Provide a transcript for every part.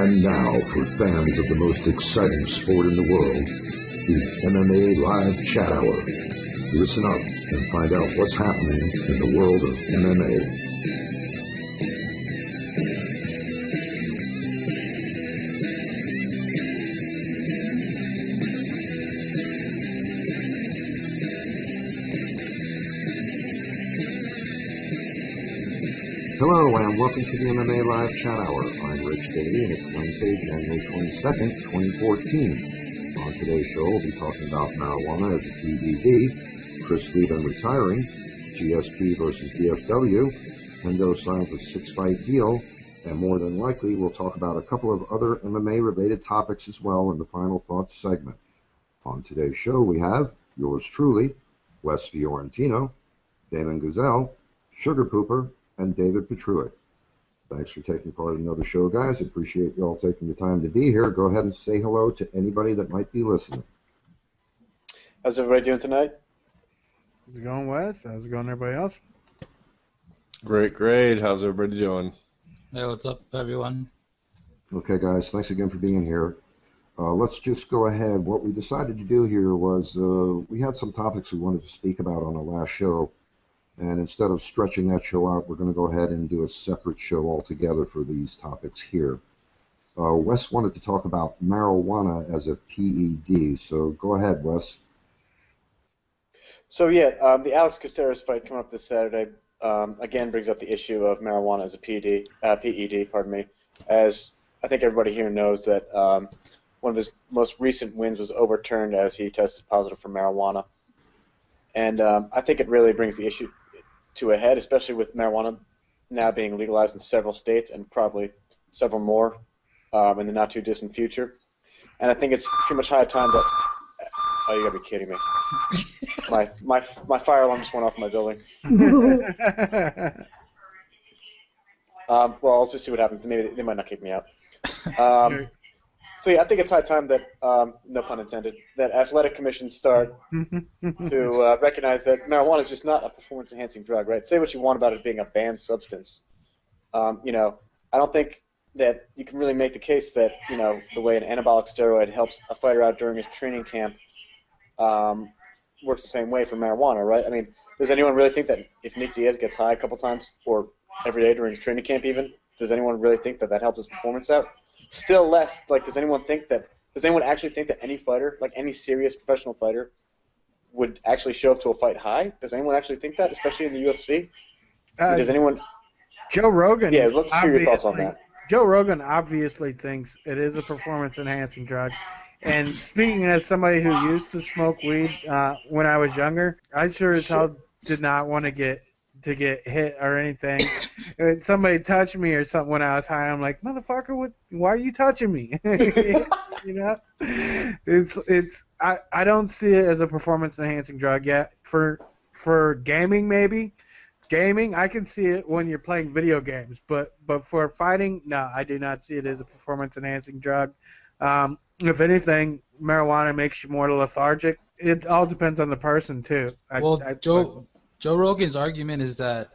And now, for fans of the most exciting sport in the world, the MMA Live Chat Hour. Listen up and find out what's happening in the world of MMA. Hello and welcome to the MMA Live Chat Hour. I'm Rich Davie and it's Wednesday, January 22nd, 2014. On today's show, we'll be talking about marijuana as a PED, Chris Leben retiring, GSP versus DFW, Hendo signs a 6-fight deal, and more than likely, we'll talk about a couple of other MMA-related topics as well in the Final Thoughts segment. On today's show, we have yours truly, Wes Fiorentino, Damon Gazelle, Sugar Pooper, and David Petruitt. Thanks for taking part in another show, guys. Appreciate you all taking the time to be here. Go ahead and say hello to anybody that might be listening. How's everybody doing tonight? How's it going, Wes? How's it going, everybody else? Great. How's everybody doing? Hey, what's up, everyone? Okay, guys. Thanks again for being here. Let's just go ahead. What we decided to do here was we had some topics we wanted to speak about on the last show. And instead of stretching that show out, we're going to go ahead and do a separate show altogether for these topics here. Wes wanted to talk about marijuana as a PED, so go ahead, Wes. So yeah, the Alex Caceres fight coming up this Saturday again brings up the issue of marijuana as a PED, pardon me. As I think everybody here knows that one of his most recent wins was overturned as he tested positive for marijuana. And I think it really brings the issue to a head, especially with marijuana now being legalized in several states and probably several more in the not-too-distant future. And I think it's pretty much high time that... Oh, you gotta be kidding me. My fire alarm just went off in my building. Well, I'll just see what happens. Maybe they might not kick me out. So yeah, I think it's high time that, no pun intended, that athletic commissions start to recognize that marijuana is just not a performance-enhancing drug, right? Say what you want about it being a banned substance. You know, I don't think that you can really make the case that, you know, the way an anabolic steroid helps a fighter out during his training camp works the same way for marijuana, right? I mean, does anyone really think that if Nick Diaz gets high a couple times or every day during his training camp even, does anyone really think that that helps his performance out? Still less, like, does anyone actually think that any fighter, like any serious professional fighter, would actually show up to a fight high? Does anyone actually think that, especially in the UFC? Does anyone... Joe Rogan... Yeah, let's hear your thoughts on that. Joe Rogan obviously thinks it is a performance-enhancing drug. And speaking as somebody who used to smoke weed when I was younger, I sure as hell did not want to get hit or anything. When somebody touched me or something when I was high, I'm like, motherfucker, why are you touching me? You know, I don't see it as a performance enhancing drug yet. For gaming, maybe gaming, I can see it when you're playing video games, but for fighting, no, I do not see it as a performance enhancing drug. If anything, marijuana makes you more lethargic. It all depends on the person too. Joe Rogan's argument is that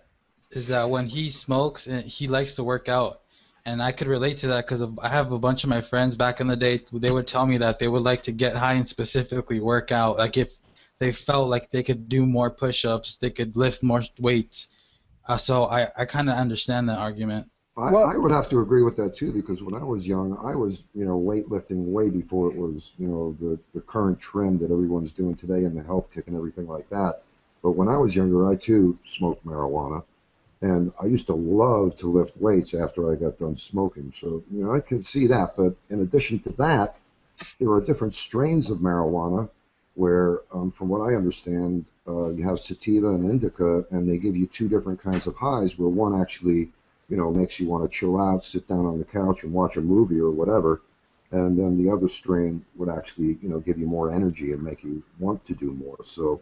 when he smokes, he likes to work out, and I could relate to that because I have a bunch of my friends back in the day. They would tell me that they would like to get high and specifically work out. Like if they felt like they could do more push-ups, they could lift more weights. So I kind of understand that argument. I would have to agree with that too, because when I was young, I was, you know, weightlifting way before it was, you know, the current trend that everyone's doing today and the health kick and everything like that. But when I was younger, I too smoked marijuana, and I used to love to lift weights after I got done smoking. So, you know, I can see that. But in addition to that, there are different strains of marijuana where, from what I understand, you have sativa and indica, and they give you two different kinds of highs, where one actually, you know, makes you want to chill out, sit down on the couch and watch a movie or whatever, and then the other strain would actually, you know, give you more energy and make you want to do more. So,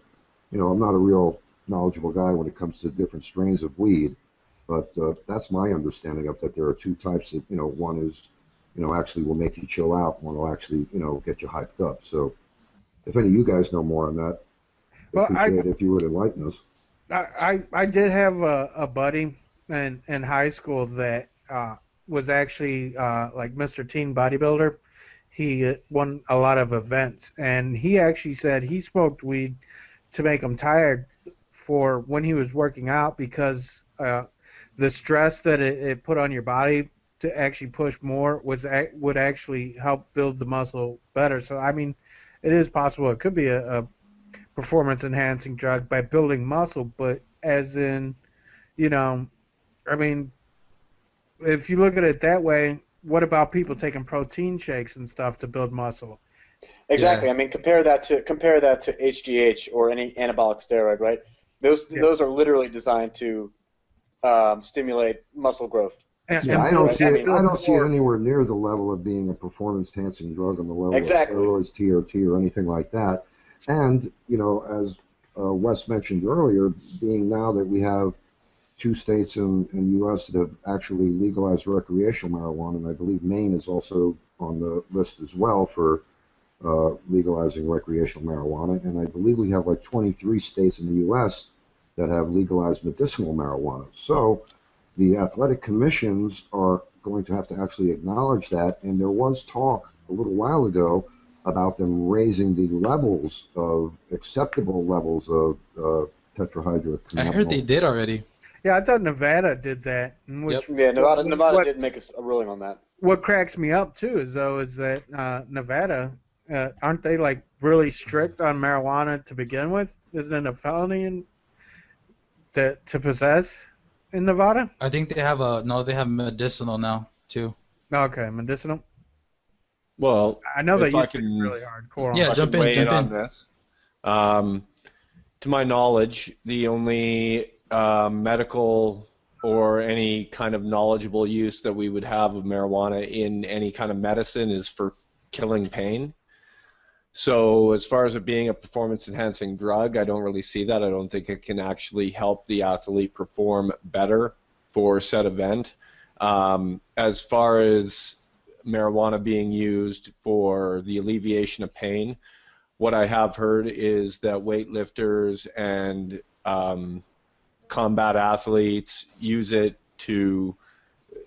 you know, I'm not a real knowledgeable guy when it comes to different strains of weed, but that's my understanding of that. There are two types that, you know, one is, you know, actually will make you chill out, one will actually, you know, get you hyped up. So if any of you guys know more on that, appreciate it if you would enlighten us. I did have a buddy in high school that was actually like Mr. Teen Bodybuilder. He won a lot of events, and he actually said he smoked weed to make him tired for when he was working out because the stress that it put on your body to actually push more would actually help build the muscle better. So I mean, it is possible it could be a performance enhancing drug by building muscle, but as in, you know, I mean, if you look at it that way, what about people taking protein shakes and stuff to build muscle? Exactly. Yeah. I mean, compare that to HGH or any anabolic steroid, right? Those are literally designed to stimulate muscle growth. Yeah, I don't see it. I don't see it anywhere near the level of being a performance-enhancing drug on the level of steroids, TRT, or anything like that. And as Wes mentioned earlier, being now that we have 2 states in the U.S. that have actually legalized recreational marijuana, and I believe Maine is also on the list as well for legalizing recreational marijuana, and I believe we have like 23 states in the U.S. that have legalized medicinal marijuana. So the athletic commissions are going to have to actually acknowledge that, and there was talk a little while ago about them raising the levels of acceptable levels of tetrahydrocannabinol. I heard they did already. Yeah, I thought Nevada did that. Yep. Yeah, Nevada did make a ruling on that. What cracks me up too is that Nevada, aren't they like really strict on marijuana to begin with? Isn't it a felony to possess in Nevada? I think they have they have medicinal now too. Okay, medicinal. Well, I know they used to be really hardcore. Yeah, jump in on this. To my knowledge, the only medical or any kind of knowledgeable use that we would have of marijuana in any kind of medicine is for killing pain. So as far as it being a performance-enhancing drug, I don't really see that. I don't think it can actually help the athlete perform better for said event. As far as marijuana being used for the alleviation of pain, what I have heard is that weightlifters and combat athletes use it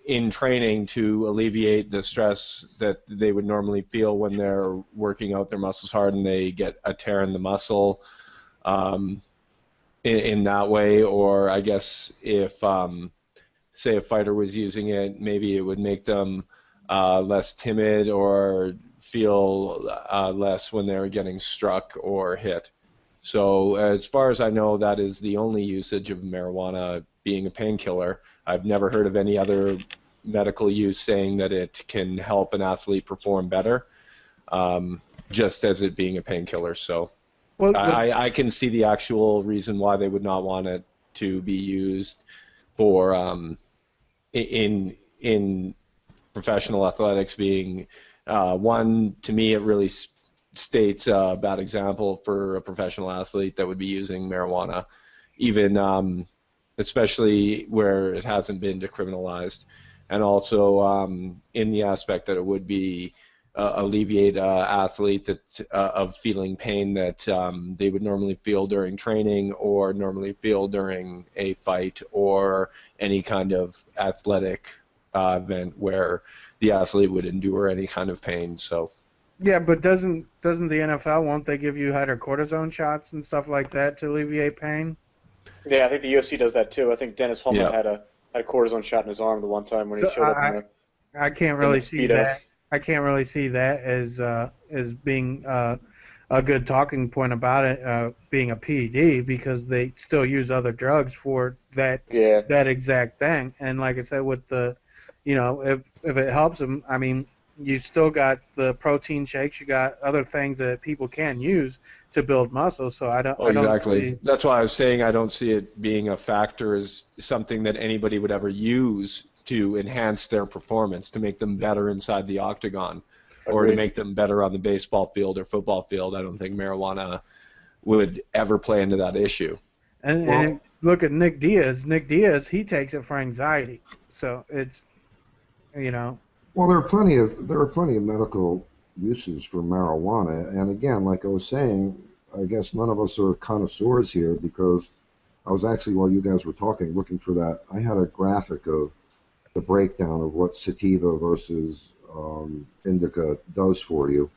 in training to alleviate the stress that they would normally feel when they're working out their muscles hard and they get a tear in the muscle in that way. Or I guess if, say, a fighter was using it, maybe it would make them less timid or feel less when they're getting struck or hit. So as far as I know, that is the only usage of marijuana being a painkiller. I've never heard of any other medical use saying that it can help an athlete perform better, just as it being a painkiller. So I can see the actual reason why they would not want it to be used for in professional athletics being one. To me, it really states a bad example for a professional athlete that would be using marijuana, even especially where it hasn't been decriminalized, and also in the aspect that it would be alleviate an athlete of feeling pain that they would normally feel during training or normally feel during a fight or any kind of athletic event where the athlete would endure any kind of pain. So. Yeah, but doesn't the NFL, won't they give you hydrocortisone shots and stuff like that to alleviate pain? Yeah, I think the UFC does that too. I think Dennis Holman had a cortisone shot in his arm the one time when he showed up. I can't really see that. I can't really see that as being a good talking point about it being a PED, because they still use other drugs for that exact thing. And like I said, with the, if it helps them, I mean, you still got the protein shakes, you got other things that people can use to build muscle. So I don't. Exactly. That's why I was saying I don't see it being a factor as something that anybody would ever use to enhance their performance, to make them better inside the octagon, or to make them better on the baseball field or football field. I don't think marijuana would ever play into that issue. And look at Nick Diaz. Nick Diaz, he takes it for anxiety. So it's, Well, there are plenty of medical uses for marijuana, and again, like I was saying, I guess none of us are connoisseurs here, because I was actually, while you guys were talking, looking for that. I had a graphic of the breakdown of what sativa versus indica does for you.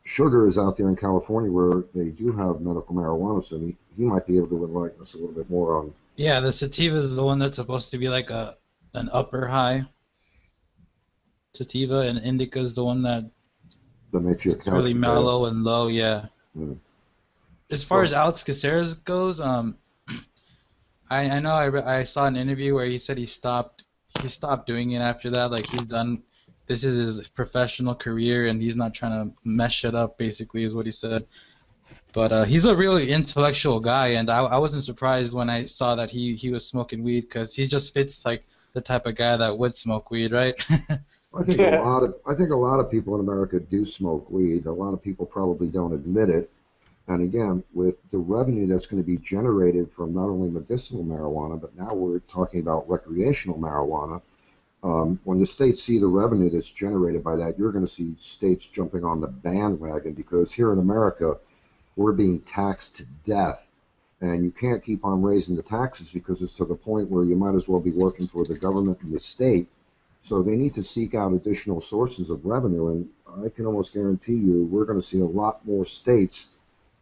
Sugar is out there in California where they do have medical marijuana, so he might be able to enlighten us a little bit more on. Yeah, the sativa is the one that's supposed to be like an upper high sativa, and indica is the one that makes you it's really mellow and low. Yeah. Mm. As far as Alex Caceres goes, I know I saw an interview where he said he stopped doing it after that. Like, he's done. This is his professional career, and he's not trying to mess shit up, basically, is what he said. But he's a really intellectual guy, and I wasn't surprised when I saw that he was smoking weed, because he just fits like the type of guy that would smoke weed, right? I think a lot of people in America do smoke weed. A lot of people probably don't admit it. And again, with the revenue that's going to be generated from not only medicinal marijuana, but now we're talking about recreational marijuana. When the states see the revenue that's generated by that, you're going to see states jumping on the bandwagon, because here in America, we're being taxed to death. And you can't keep on raising the taxes, because it's to the point where you might as well be working for the government and the state. So they need to seek out additional sources of revenue. And I can almost guarantee you we're going to see a lot more states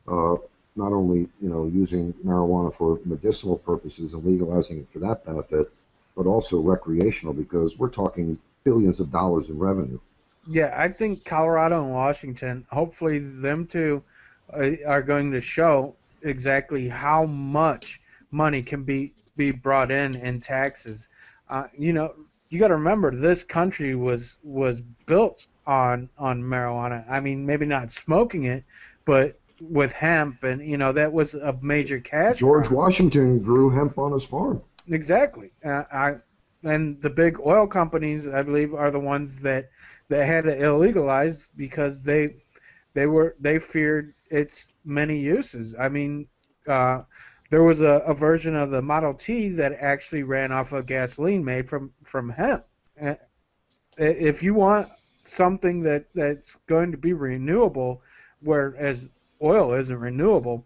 not only using marijuana for medicinal purposes and legalizing it for that benefit, but also recreational, because we're talking billions of dollars in revenue. Yeah, I think Colorado and Washington, hopefully them two are going to show exactly how much money can be brought in taxes. You got to remember, this country was built on marijuana. I mean, maybe not smoking it, but with hemp, and that was a major cash. George Washington grew hemp on his farm. Exactly. And the big oil companies, I believe, are the ones that had it illegalized because they feared its many uses. I mean, there was a version of the Model T that actually ran off of gasoline made from hemp. If you want something that's going to be renewable, whereas oil isn't renewable,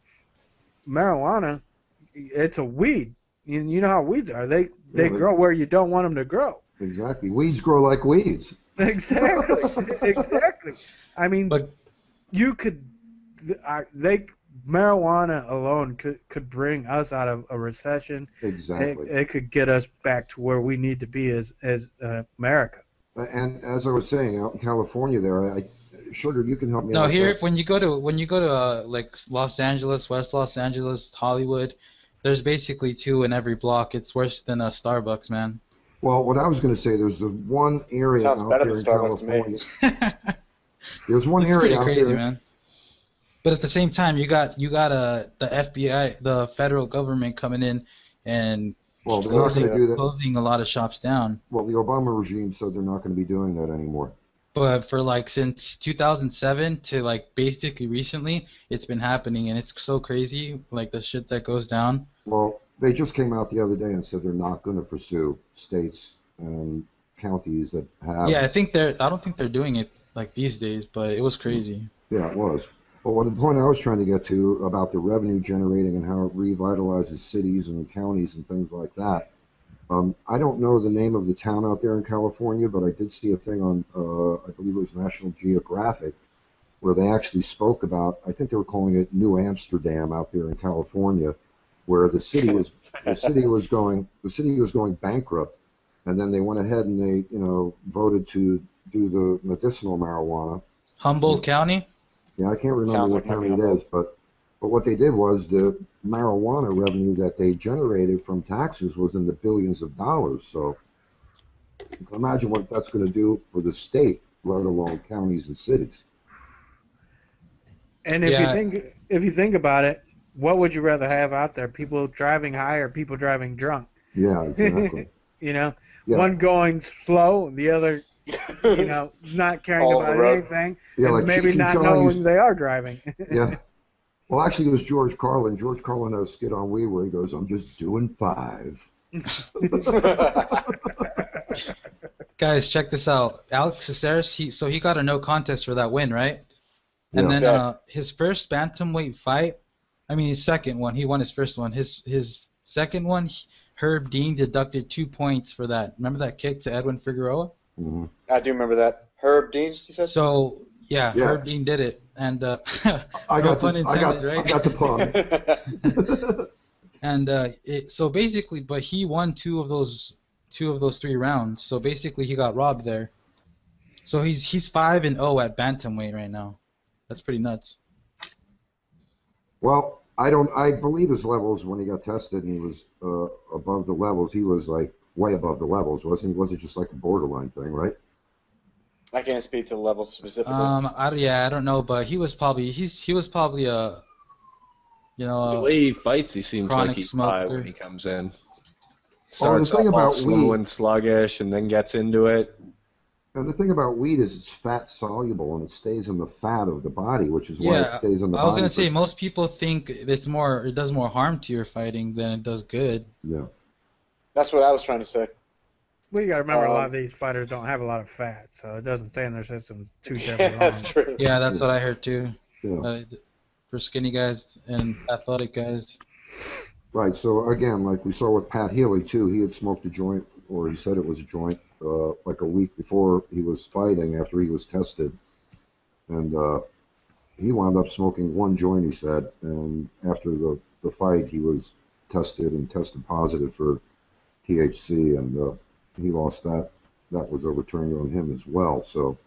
marijuana, it's a weed. You know how weeds are. They grow where you don't want them to grow. Exactly. Weeds grow like weeds. Exactly. Exactly. I mean, but you could. Marijuana alone could bring us out of a recession. Exactly. It could get us back to where we need to be as America. And as I was saying, out in California, Sugar, you can help me. No, here when you go to like Los Angeles, West Los Angeles, Hollywood, there's basically 2 in every block. It's worse than a Starbucks, man. Well, what I was going to say, there's the one area out there in California. There's one area out crazy, there. Man. But at the same time, you got the FBI, the federal government coming in and they're not going to do that. Closing a lot of shops down. Well, the Obama regime said they're not going to be doing that anymore. But for like since 2007 to like basically recently, it's been happening, and it's so crazy, like the shit that goes down. Well, they just came out the other day and said they're not going to pursue states and counties that have. Yeah, I don't think they're doing it like these days, but it was crazy. Yeah, it was. But the point I was trying to get to about the revenue generating and how it revitalizes cities and counties and things like that. I don't know the name of the town out there in California, but I did see a thing on, I believe it was National Geographic, where they actually spoke about, I think they were calling it New Amsterdam out there in California, where the city was going bankrupt, and then they went ahead and they voted to do the medicinal marijuana. Humboldt County? Yeah, I can't remember what county it is, but what they did was the marijuana revenue that they generated from taxes was in the billions of dollars. So you can imagine what that's going to do for the state, let alone counties and cities. And if you think about it, what would you rather have out there? People driving high or people driving drunk? Yeah, exactly. One going slow, the other, not caring about anything, and maybe not knowing they are driving. Yeah. Well, actually, it was George Carlin. George Carlin had a skit on Wii where he goes, "I'm just doing 5." Guys, check this out. Alex Caceres, he got a no contest for that win, right? And then his first bantamweight fight, his second one, he won his first one. His second one, Herb Dean deducted 2 points for that. Remember that kick to Edwin Figueroa? Mm-hmm. I do remember that. Herb Dean, you said? So, yeah, Herb Dean did it. And no pun intended, right? I got the pun. And so basically, but he won two of those 3 rounds. So basically, he got robbed there. So he's 5-0 at bantamweight right now. That's pretty nuts. Well, I believe his levels when he got tested and he was above the levels. He was like way above the levels, wasn't he? Was it just like a borderline thing, right? I can't speak to the levels specifically. I don't know, but he was probably a, the way he fights, he seems like he's high when he comes in. Starts the thing off about slow weed, and sluggish, and then gets into it. And the thing about weed is it's fat soluble and it stays in the fat of the body, which is why it stays in the body. I was gonna say most people think it does more harm to your fighting than it does good. Yeah. That's what I was trying to say. Well, you got to remember a lot of these fighters don't have a lot of fat, so it doesn't stay in their system too terribly long. That's true. Yeah, that's what I heard too. Yeah. For skinny guys and athletic guys. Right. So again, like we saw with Pat Healy too, he had smoked a joint, or he said it was a joint, like a week before he was fighting, after he was tested, and he wound up smoking one joint, he said, and after the fight, he was tested positive for THC, and he lost that. That was overturned on him as well. So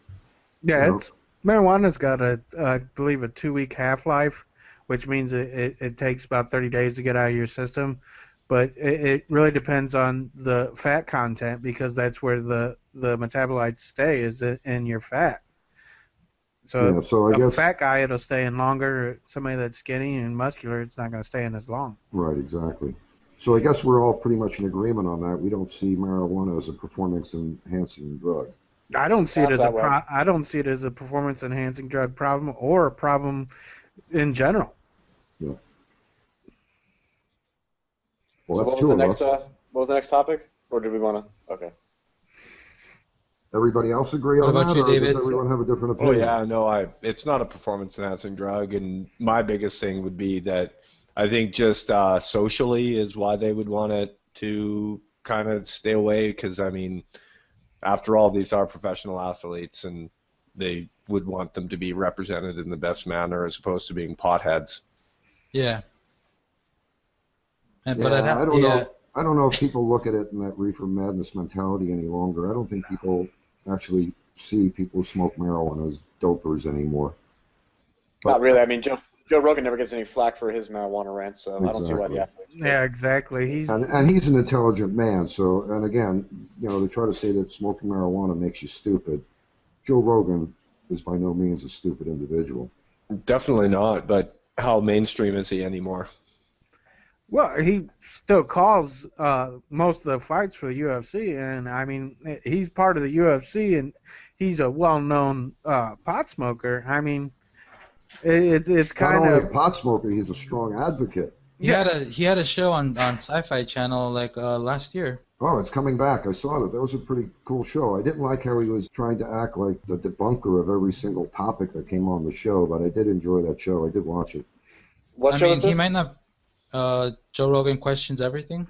yeah, marijuana's got I believe a 2-week half-life, which means it takes about 30 days to get out of your system. But it really depends on the fat content, because that's where the metabolites stay, is in your fat. So, I guess, fat guy, it'll stay in longer. Somebody that's skinny and muscular, it's not going to stay in as long. Right, exactly. So I guess we're all pretty much in agreement on that. We don't see marijuana as a performance-enhancing drug. I don't see it as I don't see it as a performance-enhancing drug problem or a problem in general. Yeah. Well, so what was the next topic? Or did we want to? Okay. Everybody else agree on that, or does everyone have a different opinion? Oh yeah, no, it's not a performance-enhancing drug, and my biggest thing would be that I think just socially is why they would want it to kind of stay away, because I mean, after all, these are professional athletes, and they would want them to be represented in the best manner as opposed to being potheads. Yeah. I don't know. I don't know if people look at it in that reefer madness mentality any longer. I don't think people actually see people who smoke marijuana as dopers anymore. But, not really. I mean, Joe Rogan never gets any flack for his marijuana rant, so I don't see why the athletes. Yeah, exactly. And he's an intelligent man. So, and again, they try to say that smoking marijuana makes you stupid. Joe Rogan is by no means a stupid individual. Definitely not. But how mainstream is he anymore? Well, he still calls most of the fights for the UFC, and I mean, he's part of the UFC, and he's a well-known pot smoker. I mean, it's kind of not only a pot smoker; he's a strong advocate. He had a show on Sci-Fi Channel like last year. Oh, it's coming back. I saw it. That was a pretty cool show. I didn't like how he was trying to act like the debunker of every single topic that came on the show, but I did enjoy that show. I did watch it. What show is this? He might not. Joe Rogan Questions Everything.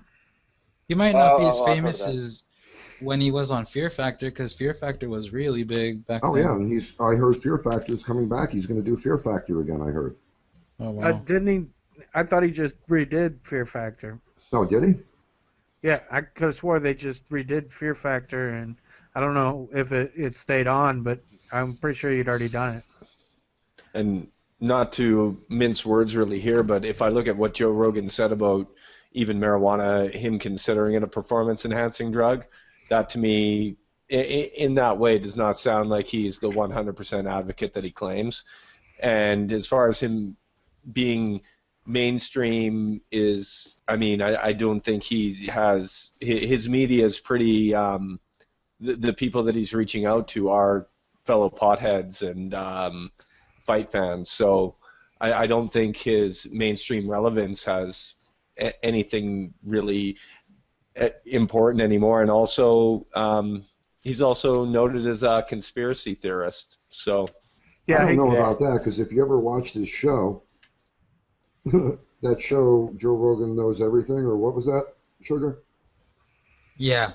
He might not be as famous as when he was on Fear Factor, because Fear Factor was really big back then. Oh yeah, and I heard Fear Factor is coming back. He's going to do Fear Factor again, I heard. Oh wow. Didn't he? I thought he just redid Fear Factor. Oh, did he? Yeah, I could have swore they just redid Fear Factor, and I don't know if it stayed on, but I'm pretty sure he'd already done it. And not to mince words really here, but if I look at what Joe Rogan said about even marijuana, him considering it a performance-enhancing drug, that to me, in that way, does not sound like he's the 100% advocate that he claims. And as far as him being mainstream is, I mean, I don't think he has, his media is pretty, the people that he's reaching out to are fellow potheads and fight fans, so I don't think his mainstream relevance has anything really important anymore. And also, he's also noted as a conspiracy theorist. So yeah, I don't know about that, because if you ever watched his show, that show Joe Rogan Knows Everything, or what was that, Sugar? Yeah.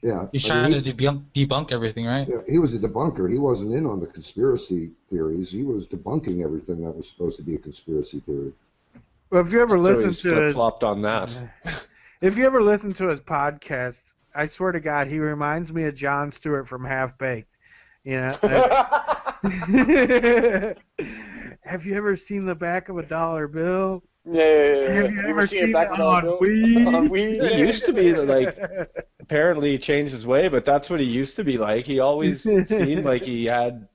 Yeah. He's trying to debunk everything, right? Yeah, he was a debunker. He wasn't in on the conspiracy theories. He was debunking everything that was supposed to be a conspiracy theory. Well, if you ever So listen he's to flip-flopped on that. if you ever listen to his podcast, I swear to God, he reminds me of Jon Stewart from Half Baked. You know. Have you ever seen the back of a dollar bill? Yeah. Have you ever seen back it on on weed? On weed? He used to be like, apparently he changed his way, but that's what he used to be like. He always seemed like he had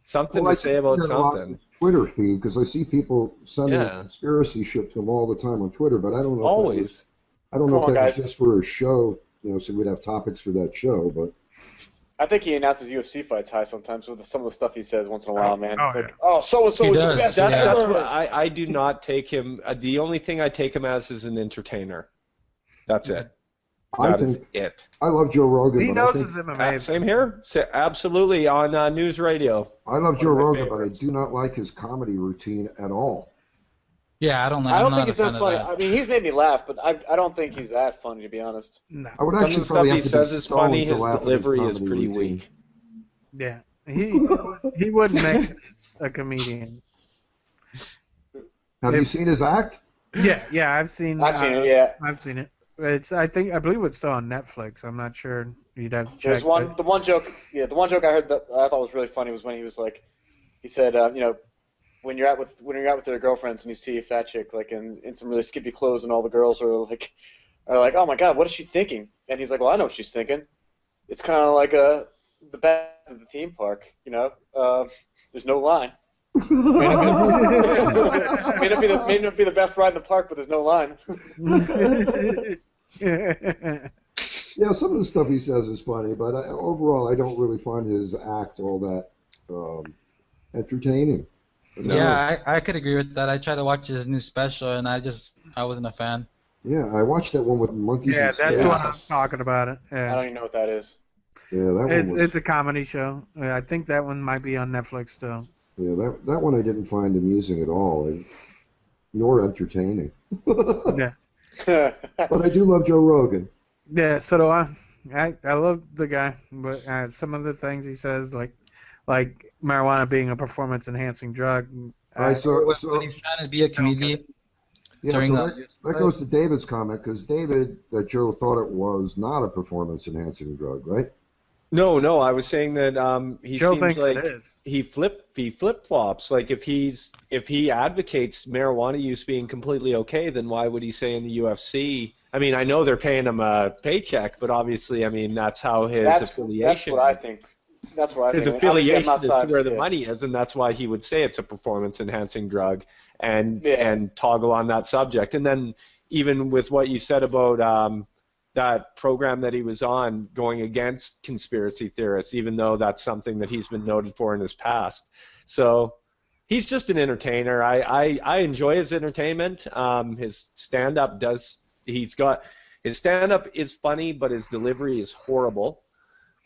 something to say about something. Twitter feed, because I see people sending conspiracy shit to him all the time on Twitter, but I don't know. Always. I don't know if that was just for a show, so we'd have topics for that show, but. I think he announces UFC fights high sometimes with some of the stuff he says once in a while, man. Oh, like, so-and-so is the best. That's what I do not take him. The only thing I take him as is an entertainer. That's it. That is it. I love Joe Rogan. He knows his MMA. Same here. Absolutely on news radio. I love Joe Rogan, but I do not like his comedy routine at all. Yeah, I don't think he's that funny. I mean, he's made me laugh, but I don't think he's that funny, to be honest. No. I would Some actually of the stuff he says is funny. His His delivery is pretty weak. Yeah, he wouldn't make a comedian. Have you seen his act? Yeah, I've seen it. Yeah, I've seen it. I believe it's still on Netflix. I'm not sure. You'd have to check. There's the one joke I heard that I thought was really funny was when he was like, he said, when you're out with their girlfriends and you see a fat chick like in some really skimpy clothes and all the girls are like, oh my God, what is she thinking? And he's like, well, I know what she's thinking. It's kind of like the back of the theme park, there's no line. may not be the best ride in the park, but there's no line. Yeah, some of the stuff he says is funny, but overall, I don't really find his act all that entertaining. No. Yeah, I could agree with that. I tried to watch his new special, and I wasn't a fan. Yeah, I watched that one with monkeys. Yeah, that's what I'm talking about. Yeah. I don't even know what that is. Yeah, that one it's a comedy show. I think that one might be on Netflix still. Yeah, that one I didn't find amusing at all, nor entertaining. Yeah. But I do love Joe Rogan. Yeah, so do I. I love the guy, but some of the things he says, like marijuana being a performance-enhancing drug. When he's trying to be a comedian. Yeah, so that goes to David's comment, because that Joe thought it was not a performance-enhancing drug, right? No, I was saying that he Joe seems like it is. he flip-flops. Like if he advocates marijuana use being completely okay, then why would he say in the UFC? I mean, I know they're paying him a paycheck, but obviously, I mean, that's how his affiliation. That's what I think. That's what I think. His affiliation is to where the money is, and that's why he would say it's a performance-enhancing drug and toggle on that subject. And then even with what you said about that program that he was on going against conspiracy theorists, even though that's something that he's been noted for in his past. So he's just an entertainer. I enjoy his entertainment. His stand-up his stand-up is funny, but his delivery is horrible.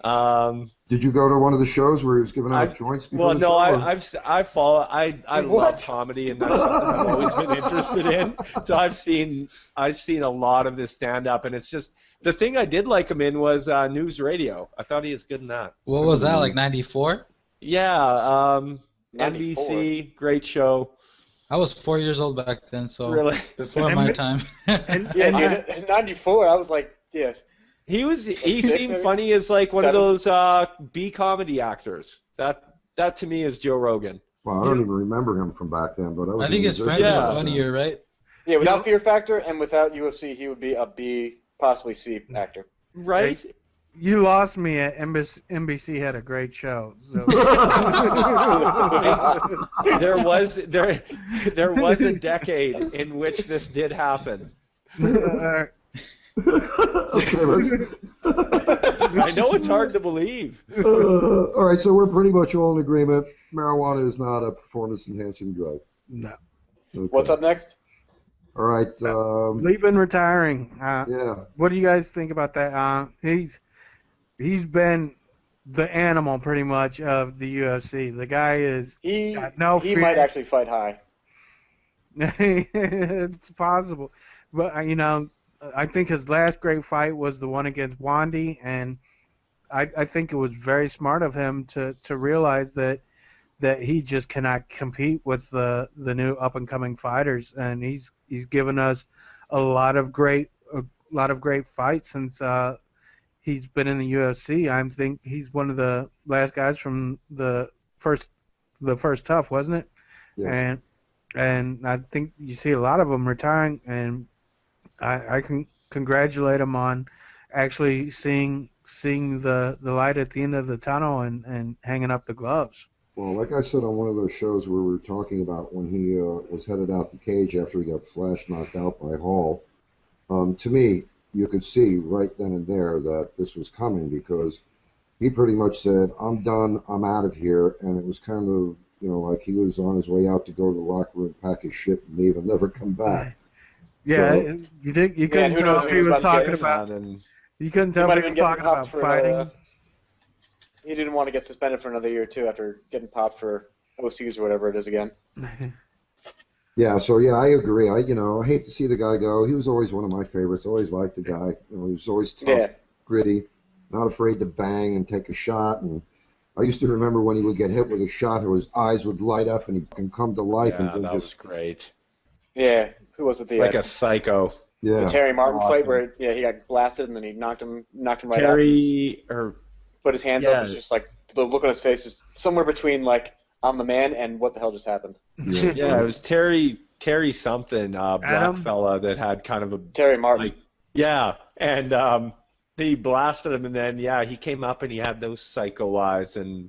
Did you go to one of the shows where he was giving out joints before Well, the no, show? I love comedy, and that's something I've always been interested in. So I've seen a lot of this stand up, and it's just the thing I did like him in was news radio. I thought he was good in that. What was that, like 94? Yeah, 94. NBC, great show. I was 4 years old back then, so really before my time. In '94, I was like, yeah. He seemed funny as like one of those B comedy actors. That to me is Joe Rogan. Well, I don't even remember him from back then, but I think his friends were funnier, right? Yeah, without Fear Factor and without UFC, he would be a B, possibly C actor. Right? You lost me at NBC had a great show. So. there was a decade in which this did happen. Okay, I know it's hard to believe. All right, so we're pretty much all in agreement. Marijuana is not a performance-enhancing drug. No. Okay. What's up next? All right. Leben retiring. Yeah. What do you guys think about that? He's been the animal pretty much of the UFC. The guy is got no fear. He might actually fight high. It's possible, but I think his last great fight was the one against Wandy, and I think it was very smart of him to realize that he just cannot compete with the new up and coming fighters, and he's given us a lot of great fights since he's been in the UFC. I think he's one of the last guys from the first Tough, wasn't it? Yeah. And I think you see a lot of them retiring, and I can congratulate him on actually seeing the light at the end of the tunnel and hanging up the gloves. Well, like I said on one of those shows where we were talking about when he was headed out the cage after he got flash knocked out by Hall, to me, you could see right then and there that this was coming because he pretty much said, I'm done, I'm out of here, and it was kind of, like he was on his way out to go to the locker room, pack his shit, and leave and never come back. Yeah, So, you couldn't tell if he was talking about. You couldn't tell if he was talking about fighting. He didn't want to get suspended for another year or two after getting popped for OCs or whatever it is again. Yeah, so yeah, I agree. I hate to see the guy go. He was always one of my favorites. Always liked the guy. He was always tough, gritty, not afraid to bang and take a shot. And I used to remember when he would get hit with a shot, his eyes would light up and he can come to life. Yeah, that was great. Yeah, who was it? Like a psycho. Yeah. The Terry Martin fight where he got blasted and then he knocked him right out. Put his hands up. It's just like the look on his face is somewhere between like I'm the man and what the hell just happened. Yeah, it was Terry something, black fella that had kind of a Terry Martin. And he blasted him, and then he came up and he had those psycho eyes, and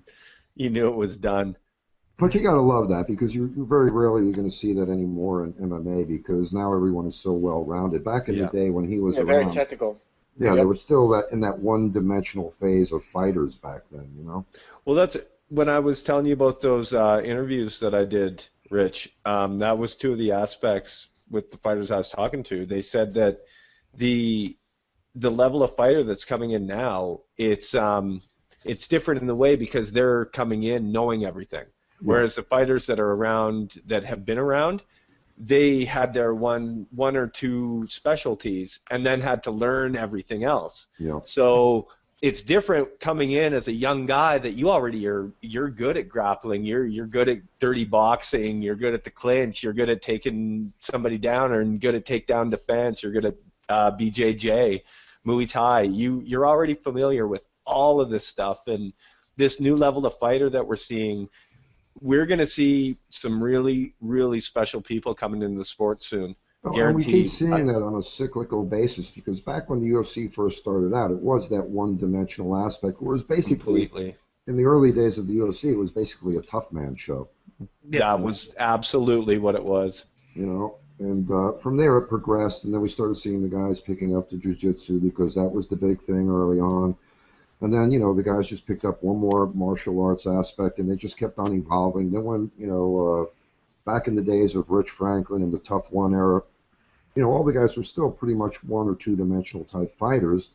you knew it was done. But you gotta love that because you're very rarely going to see that anymore in MMA because now everyone is so well rounded. Back in the day when he was around, very technical. Yeah, there was still that in that one-dimensional phase of fighters back then, Well, that's when I was telling you about those interviews that I did, Rich. That was two of the aspects with the fighters I was talking to. They said that the level of fighter that's coming in now, it's different in the way because they're coming in knowing everything, whereas the fighters that are around that have been around, they had their one or two specialties and then had to learn everything else. Yeah. So it's different coming in as a young guy that you already you're good at grappling, you're good at dirty boxing, you're good at the clinch, you're good at taking somebody down and good at takedown defense, you're good at BJJ, Muay Thai. You're already familiar with all of this stuff, and this new level of fighter that we're seeing, we're going to see some really, really special people coming into the sport soon. Guaranteed. And we keep seeing that on a cyclical basis because back when the UFC first started out, it was that one-dimensional aspect. Whereas basically, in the early days of the UFC, it was basically a tough man show. Yeah, that was absolutely what it was. And from there it progressed, and then we started seeing the guys picking up the jiu-jitsu because that was the big thing early on. And then, the guys just picked up one more martial arts aspect, and they just kept on evolving. Then when, back in the days of Rich Franklin and the Tough One era, all the guys were still pretty much one or two-dimensional type fighters.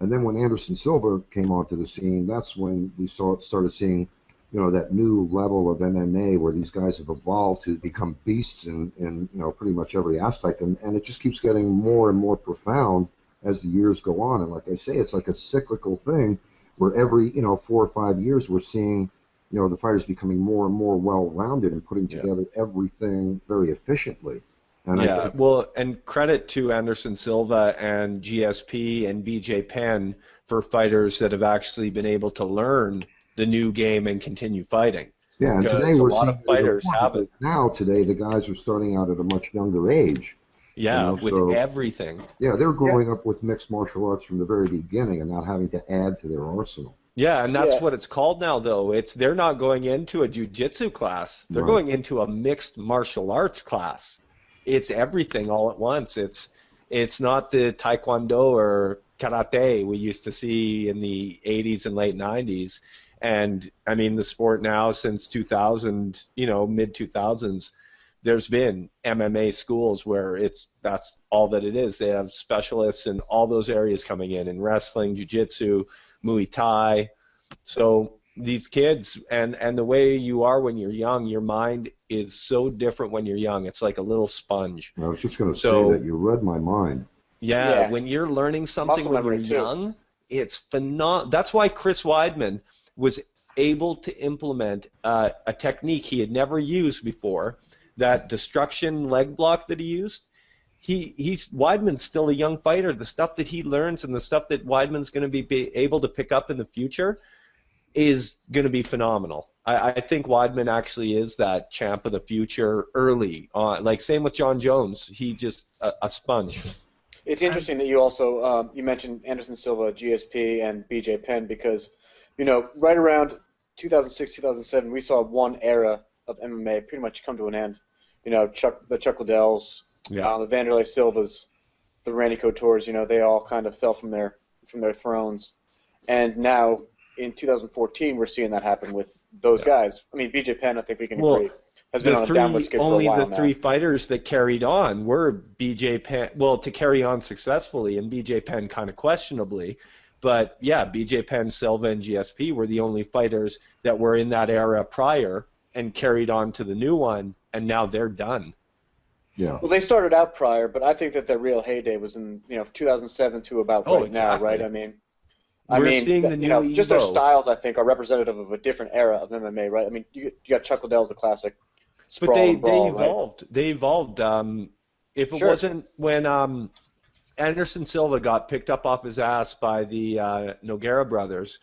And then when Anderson Silva came onto the scene, that's when we started seeing, that new level of MMA where these guys have evolved to become beasts in pretty much every aspect. And it just keeps getting more and more profound as the years go on. And like I say, it's like a cyclical thing where every, 4 or 5 years we're seeing, the fighters becoming more and more well-rounded and putting together everything very efficiently. And and credit to Anderson Silva and GSP and BJ Penn for fighters that have actually been able to learn the new game and continue fighting. Yeah, and today a we're lot seeing of fighters have it. Now, today, the guys are starting out at a much younger age. Yeah, with everything. Yeah, they're growing up with mixed martial arts from the very beginning and not having to add to their arsenal. Yeah, and that's what it's called now, though. They're not going into a jiu-jitsu class. They're going into a mixed martial arts class. It's everything all at once. It's not the taekwondo or karate we used to see in the 80s and late 90s. And, I mean, the sport now since 2000, mid-2000s, there's been MMA schools where that's all that it is. They have specialists in all those areas coming in wrestling, jiu-jitsu, Muay Thai. So these kids, and the way you are when you're young, your mind is so different when you're young. It's like a little sponge. I was just going to say that you read my mind. Yeah, when you're learning something when you're young, it's phenomenal. That's why Chris Weidman was able to implement a technique he had never used before, that destruction leg block that he used. Weidman's still a young fighter. The stuff that he learns and the stuff that Weidman's going to be able to pick up in the future is going to be phenomenal. I think Weidman actually is that champ of the future early on. Like, same with John Jones. He just a sponge. It's interesting that you also you mentioned Anderson Silva, GSP, and BJ Penn because, you know, right around 2006, 2007, we saw one era of MMA pretty much come to an end. You know, the Chuck Liddells, the Vanderlei Silvas, the Randy Coutures, you know, they all kind of fell from their thrones. And now in 2014, we're seeing that happen with those guys. I mean, BJ Penn, I think we can agree, has been on a downward skid for a while now. Only the three fighters that carried on were BJ Penn, well, to carry on successfully, and BJ Penn kind of questionably. But, yeah, BJ Penn, Silva, and GSP were the only fighters that were in that era prior and carried on to the new one, and now they're done. Yeah. Well, they started out prior, but I think that their real heyday was in 2007 to about now, right? I mean, seeing the new just their styles, I think, are representative of a different era of MMA, right? I mean, you got Chuck Liddell's the classic sprawl and brawl, they evolved. Right? They evolved. If it wasn't when Anderson Silva got picked up off his ass by the Nogueira brothers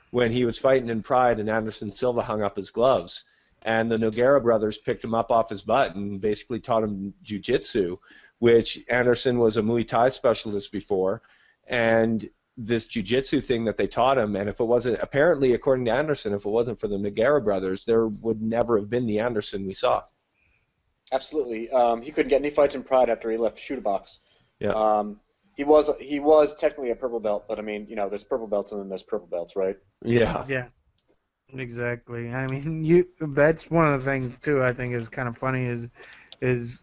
when he was fighting in Pride, and Anderson Silva hung up his gloves, and the Nogueira brothers picked him up off his butt and basically taught him jiu-jitsu, which Anderson was a Muay Thai specialist before, and this jiu-jitsu thing that they taught him, and if it wasn't, apparently according to Anderson, if it wasn't for the Nogueira brothers, there would never have been the Anderson we saw. Absolutely. He couldn't get any fights in Pride after he left Shooter Box. Yeah. He was technically a purple belt, but I mean, there's purple belts and then there's purple belts, right? Yeah. Yeah. Exactly. I mean, that's one of the things too. I think is kind of funny is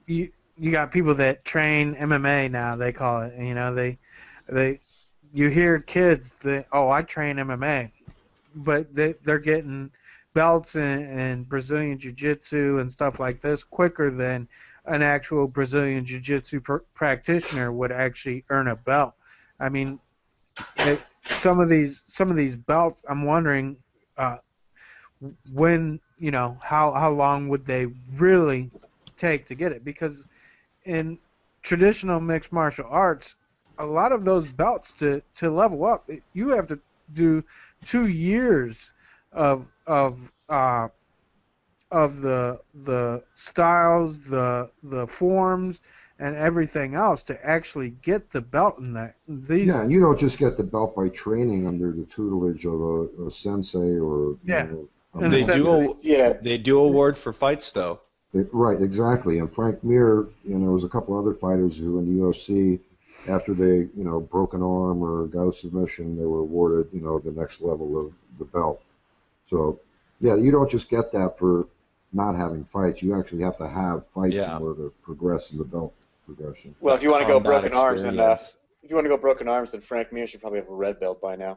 you got people that train MMA now. They call it. You hear kids that, I train MMA, but they're getting belts and Brazilian Jiu-Jitsu and stuff like this quicker than an actual Brazilian Jiu-Jitsu practitioner would actually earn a belt. I mean, some of these belts, I'm wondering when, how long would they really take to get it? Because in traditional mixed martial arts, a lot of those belts to level up, you have to do 2 years of the styles, the forms, and everything else to actually get the belt in that. Yeah, and you don't just get the belt by training under the tutelage of a sensei or. They do award for fights though. Right, exactly. And Frank Mir, there was a couple other fighters who in the UFC, after they, broke an arm or got a submission, they were awarded, the next level of the belt. So, yeah, you don't just get that for not having fights. You actually have to have fights in order to progress in the belt progression. Well, if you want to go broken arms, then Frank Mir should probably have a red belt by now.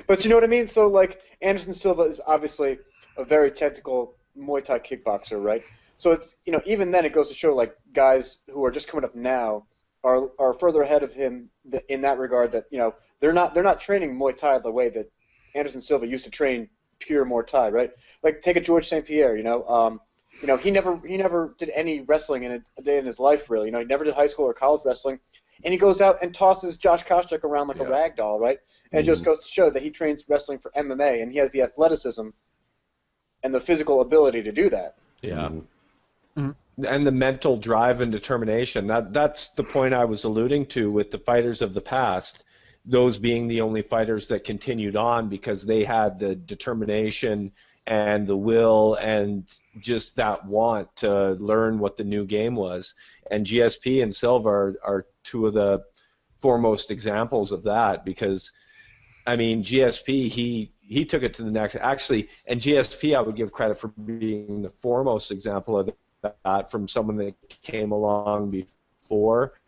But you know what I mean? So, like, Anderson Silva is obviously a very technical Muay Thai kickboxer, right? So it's even then it goes to show like guys who are just coming up now are further ahead of him in that regard. That they're not training Muay Thai the way that Anderson Silva used to train pure Muay Thai, right? Like take a George St-Pierre, he never did any wrestling in a day in his life really. He never did high school or college wrestling, and he goes out and tosses Josh Koscheck around like a rag doll, right? And it just goes to show that he trains wrestling for MMA and he has the athleticism and the physical ability to do that. Yeah. And the mental drive and determination. That's the point I was alluding to with the fighters of the past, those being the only fighters that continued on because they had the determination and the will and just that want to learn what the new game was. And GSP and Silva are two of the foremost examples of that because, I mean, GSP, he took it to the next. Actually, and GSP I would give credit for being the foremost example of that from someone that came along before.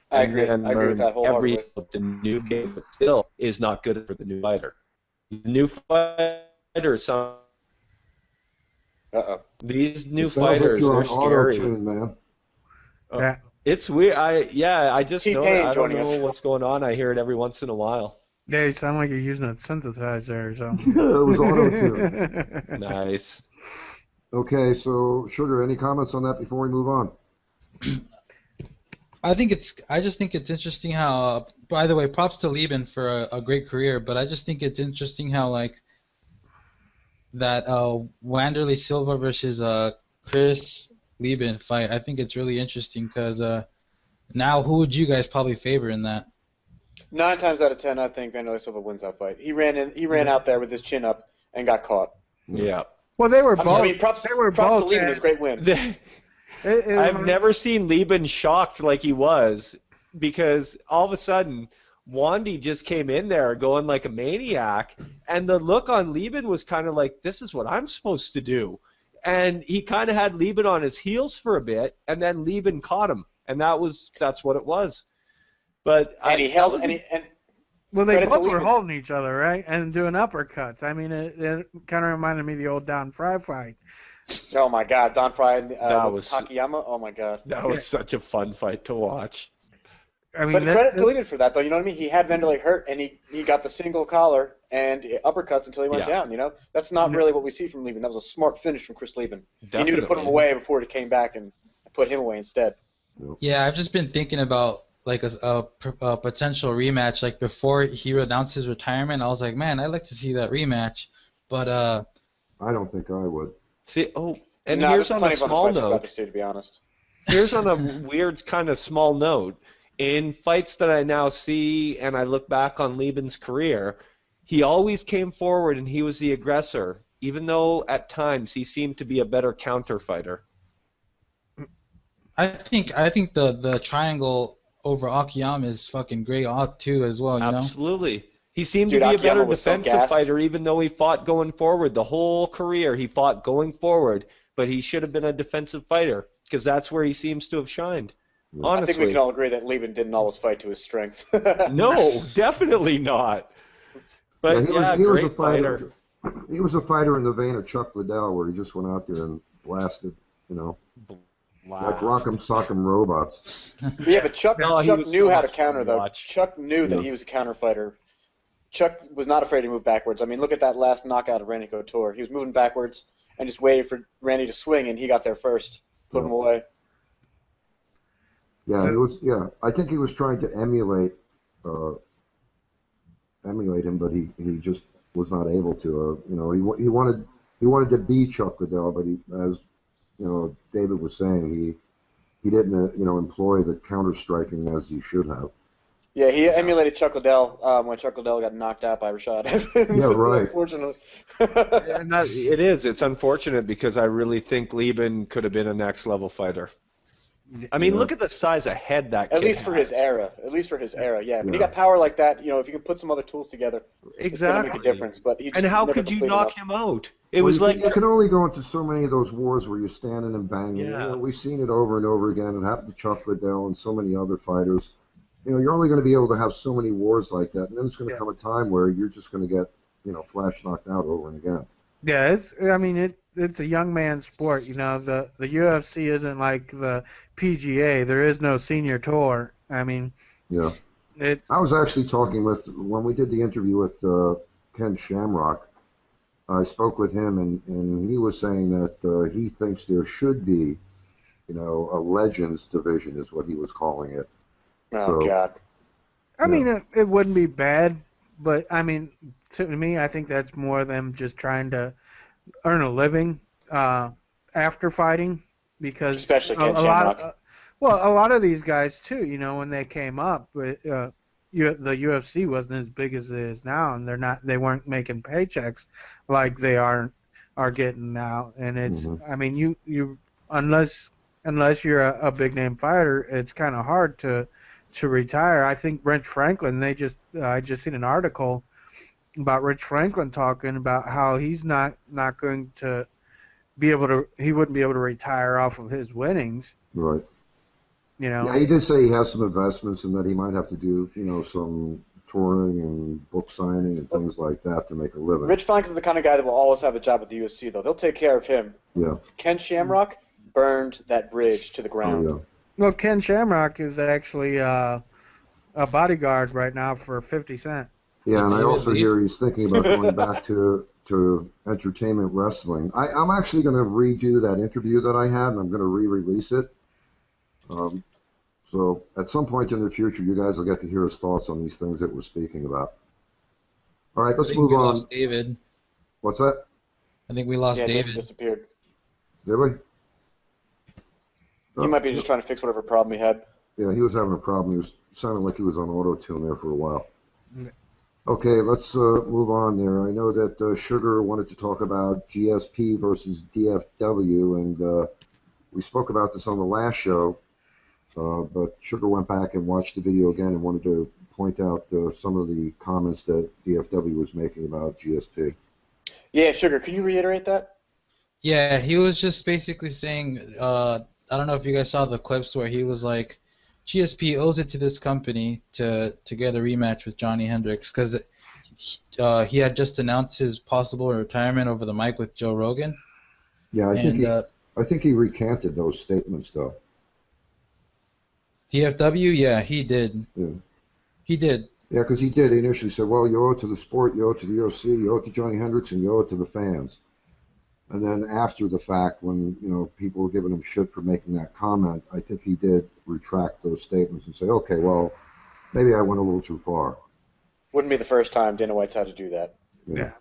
I agree with that wholeheartedly. The new game, but still is not good for the new fighter. The new fighter, these new fighters, they're scary. Man. Yeah. It's weird. I just know T-Pain I don't joining us. know what's going on. I hear it every once in a while. Yeah, you sound like you're using a synthesizer or something. Yeah, it was auto-tune. Nice. Okay, so Sugar, any comments on that before we move on? I just think it's interesting how. By the way, props to Leben for a great career, but I just think it's interesting how like that Wanderlei Silva versus Chris Leben fight. I think it's really interesting because now who would you guys probably favor in that? 9 times out of 10, I think Wanderlei Silva wins that fight. He ran out there with his chin up and got caught. Yeah. Well, they were both. I mean, props they were to both. Leben. It was a great win. I've never seen Leben shocked like he was, because all of a sudden Wandy just came in there going like a maniac, and the look on Leben was kind of like, this is what I'm supposed to do. And he kind of had Leben on his heels for a bit, and then Leben caught him, and that's what it was. But And he held Well, they credit to both were Leben. holding each other, right, and doing uppercuts. I mean, it kind of reminded me of the old Don Fry fight. Oh my God, Don Fry and That was Takayama. Oh my God. that was such a fun fight to watch. I mean, But credit to Leben for that, though. You know what I mean? He had Wanderlei hurt, and he got the single collar and uppercuts until he went down. You know, that's not really what we see from Leben. That was a smart finish from Chris Leben. He knew to put him away before he came back and put him away instead. Yeah, I've just been thinking about like a potential rematch. Like before he announced his retirement, I was like, man, I'd like to see that rematch. But I don't think I would. See, and No, here's there's on a plenty of other small fights I'd note. rather see, to be honest. Here's on a weird kind of small note. In fights that I now see and I look back on Leben's career, he always came forward and he was the aggressor, even though at times he seemed to be a better counter fighter. I think the triangle over Akiyama is fucking great too as well. You know. Absolutely. He seemed Dude, to be a Akiyama better was so defensive gassed. fighter, even though he fought going forward. The whole career he fought going forward, but he should have been a defensive fighter because that's where he seems to have shined. Honestly. I think we can all agree that Leben didn't always fight to his strengths. No, definitely not. But he was a fighter. He was a fighter in the vein of Chuck Liddell, where he just went out there and blasted, like Rock'em Sock'em Robots. Yeah, but Chuck knew so how to much counter, fun to though. watch. Chuck knew that he was a counter fighter. Chuck was not afraid to move backwards. I mean, look at that last knockout of Randy Couture. He was moving backwards and just waited for Randy to swing, and he got there first, put him away. Yeah, he was. Yeah, I think he was trying to emulate him, but he just was not able to. He wanted to be Chuck Liddell, but he, as David was saying, he didn't employ the counter striking as he should have. Yeah, he emulated Chuck Liddell when Chuck Liddell got knocked out by Rashad Evans. Yeah, right. Unfortunately. And it is. It's unfortunate because I really think Leben could have been a next level fighter. I mean, look at the size of head that kid At least for has. his era. At least for his era, yeah. When you got power like that, if you can put some other tools together, it's going to make a difference. But he just and how never could you completed knock enough. him out? It was like you can only go into so many of those wars where you're standing and banging. Yeah. We've seen it over and over again. It happened to Chuck Liddell and so many other fighters. You're only going to be able to have so many wars like that, and then there's going to come a time where you're just going to get, flash knocked out over and again. Yeah, it's a young man's sport. The UFC isn't like the PGA. There is no senior tour. I mean, yeah. I was actually talking when we did the interview with Ken Shamrock. I spoke with him, and he was saying that he thinks there should be, a Legends division is what he was calling it. Oh, God. I mean, it wouldn't be bad, but, I mean, to me, I think that's more them just trying to earn a living after fighting, because especially Ken Shamrock. A lot of these guys, too, when they came up, the UFC wasn't as big as it is now, and they weren't making paychecks like they are getting now, and it's, I mean, you unless you're a big name fighter, it's kind of hard to retire. I think Rich Franklin, I just seen an article about Rich Franklin talking about how he's not going to be able to, he wouldn't be able to retire off of his winnings. Right. Yeah, he did say he has some investments and that he might have to do, some touring and book signing and things like that to make a living. Rich Franklin's the kind of guy that will always have a job at the UFC, though. They'll take care of him. Yeah. Ken Shamrock burned that bridge to the ground. Oh, Well, Ken Shamrock is actually a bodyguard right now for 50 Cent. Yeah, and I also hear he's thinking about going back to entertainment wrestling. I'm actually going to redo that interview that I had, and I'm going to re-release it. So at some point in the future, you guys will get to hear his thoughts on these things that we're speaking about. All right, let's move on. Lost David. What's that? I think we lost David. David disappeared. Did we? He might be just trying to fix whatever problem he had. Yeah, he was having a problem. He was sounding like he was on auto-tune there for a while. Okay, let's move on there. I know that Sugar wanted to talk about GSP versus DFW, and we spoke about this on the last show, but Sugar went back and watched the video again and wanted to point out some of the comments that DFW was making about GSP. Yeah, Sugar, could you reiterate that? Yeah, he was just basically saying, I don't know if you guys saw the clips where he was like, GSP owes it to this company to get a rematch with Johnny Hendricks because he had just announced his possible retirement over the mic with Joe Rogan. Yeah, I think he recanted those statements though. DFW, yeah, he did. Yeah. He did. Yeah, because he did. He initially said, well, you owe it to the sport, you owe it to the UFC, you owe it to Johnny Hendricks, and you owe it to the fans. And then after the fact, when people were giving him shit for making that comment, I think he did retract those statements and say, okay, well, maybe I went a little too far. Wouldn't be the first time Dana White's had to do that. Yeah.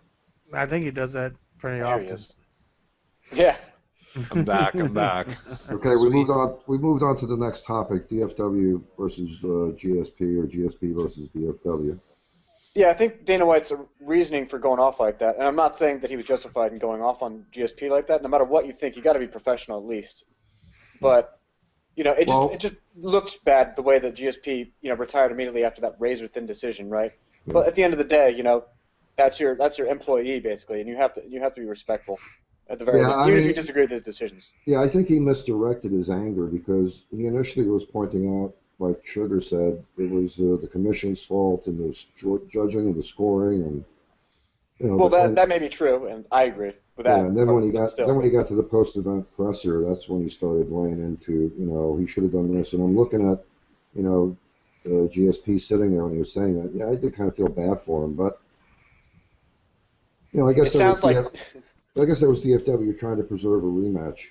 I think he does that pretty There often. he is. Yeah. I'm back. Okay, we moved on to the next topic: DFW versus GSP, or GSP versus DFW. Yeah, I think Dana White's reasoning for going off like that, and I'm not saying that he was justified in going off on GSP like that. No matter what you think, you got to be professional at least. But it just looked bad the way that GSP retired immediately after that razor thin decision, right? Yeah. But at the end of the day, that's your employee basically, and you have to be respectful at the very least, even if you disagree with his decisions. Yeah, I think he misdirected his anger because he initially was pointing out, like Sugar said, it was the commission's fault and the judging and the scoring, and well, that may be true, and I agree with that. Yeah, and then when he got to the post-event presser, that's when he started laying into he should have done this. And I'm looking at GSP sitting there when he was saying that. Yeah, I did kind of feel bad for him, but I guess I guess that was DFW trying to preserve a rematch.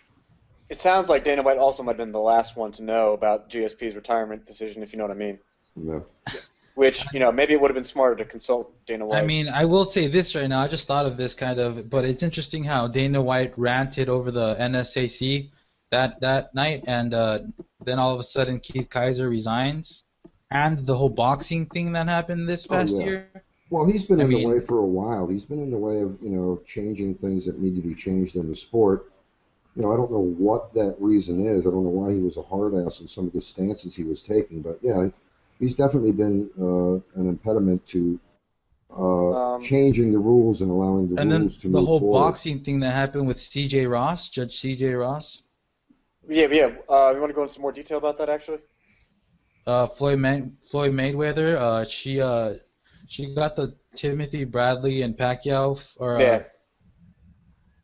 It sounds like Dana White also might have been the last one to know about GSP's retirement decision, if you know what I mean. Yeah. Which, maybe it would have been smarter to consult Dana White. I mean, I will say this right now. I just thought of this but it's interesting how Dana White ranted over the NSAC that night, and then all of a sudden Keith Kaiser resigns, and the whole boxing thing that happened this past year. Well, he's been in the way for a while. He's been in the way of, changing things that need to be changed in the sport. I don't know what that reason is. I don't know why he was a hard ass in some of the stances he was taking, but yeah, he's definitely been an impediment to changing the rules and allowing the rules to move forward. And then the whole boxing thing that happened with C.J. Ross, Judge C.J. Ross. Yeah. You want to go into some more detail about that, actually? Floyd Mayweather. She got the Timothy Bradley and Pacquiao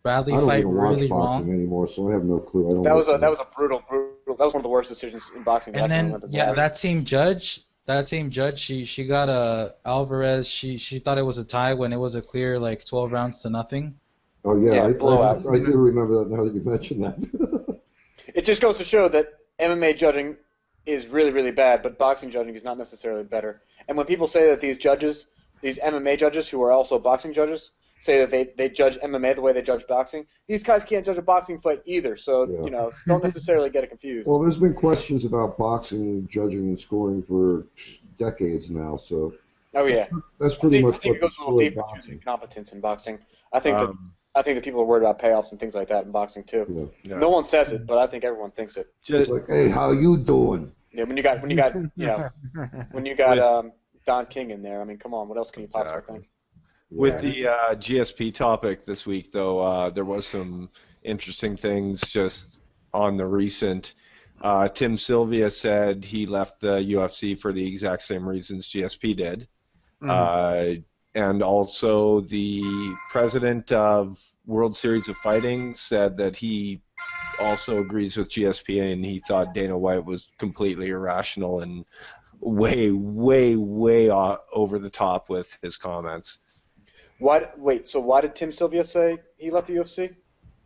Bradley fight really wrong. I don't even watch boxing anymore, so I have no clue. That was a brutal. That was one of the worst decisions in boxing. And then that same judge, she got Alvarez. She thought it was a tie when it was a clear 12 rounds to nothing. Oh yeah, I do remember that now that you mentioned that. It just goes to show that MMA judging is really, really bad, but boxing judging is not necessarily better. And when people say that these MMA judges who are also boxing judges, say that they judge MMA the way they judge boxing, these guys can't judge a boxing fight either, so, don't necessarily get it confused. Well, there's been questions about boxing judging and scoring for decades now, so... Oh, yeah. That's pretty much I think it goes a little deeper into competence in boxing. I think that people are worried about payoffs and things like that in boxing, too. Yeah. No one says it, but I think everyone thinks it. It's like, hey, how you doing? Yeah, when you got Don King in there, I mean, come on, what else can you possibly think? With the GSP topic this week, though, there was some interesting things just on the recent. Tim Sylvia said he left the UFC for the exact same reasons GSP did. Mm-hmm. And also the president of World Series of Fighting said that he also agrees with GSP, and he thought Dana White was completely irrational and way over the top with his comments. So why did Tim Sylvia say he left the UFC?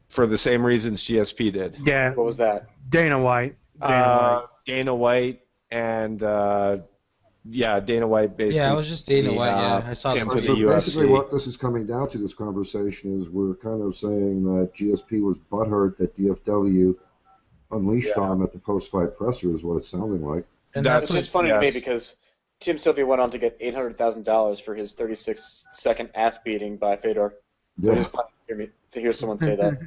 For the same reasons GSP did. Yeah. What was that? Dana White. Dana White and Dana White basically. Yeah, it was just Dana White. Yeah, I saw that. So basically, what this is coming down to, this conversation, is we're kind of saying that GSP was butthurt that DFW unleashed on him at the post-fight presser, is what it's sounding like. And that's just funny to me because Tim Sylvia went on to get $800,000 for his 36-second ass beating by Fedor. So it's funny to hear someone say that.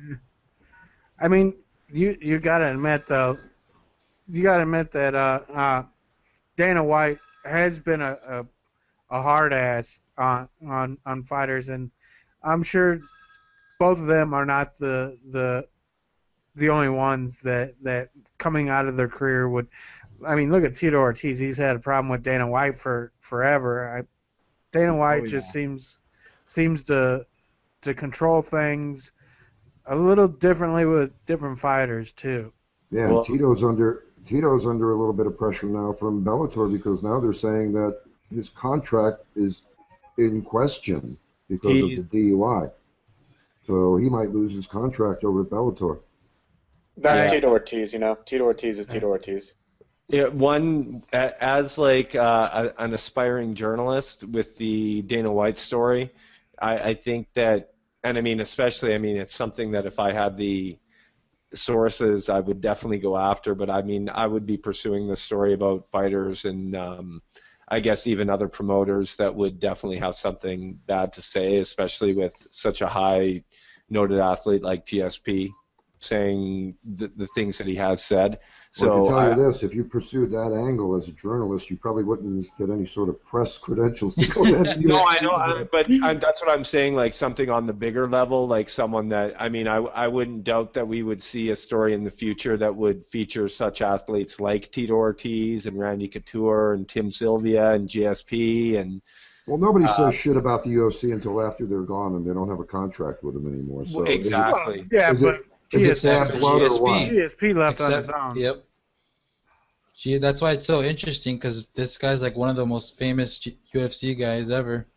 I mean, you gotta admit though, that Dana White has been a hard ass on fighters, and I'm sure both of them are not the only ones that coming out of their career would. I mean, look at Tito Ortiz. He's had a problem with Dana White for forever. Dana White just seems to control things a little differently with different fighters too. Yeah, well, Tito's under a little bit of pressure now from Bellator because now they're saying that his contract is in question because of the DUI. So he might lose his contract over at Bellator. That's Tito Ortiz, Tito Ortiz is Tito Ortiz. Yeah, as like an aspiring journalist with the Dana White story, I think that, and I mean, especially, it's something that if I had the sources, I would definitely go after. But I mean, I would be pursuing this story about fighters and I guess even other promoters that would definitely have something bad to say, especially with such a high noted athlete like GSP saying the things that he has said. So I can tell you this, if you pursued that angle as a journalist, you probably wouldn't get any sort of press credentials to go ahead. No, I know, but that's what I'm saying, like something on the bigger level, like someone that, I wouldn't doubt that we would see a story in the future that would feature such athletes like Tito Ortiz and Randy Couture and Tim Sylvia and GSP and... Well, nobody says shit about the UFC until after they're gone and they don't have a contract with them anymore. So exactly. GSP left on his own. Yep. That's why it's so interesting because this guy's like one of the most famous UFC guys ever.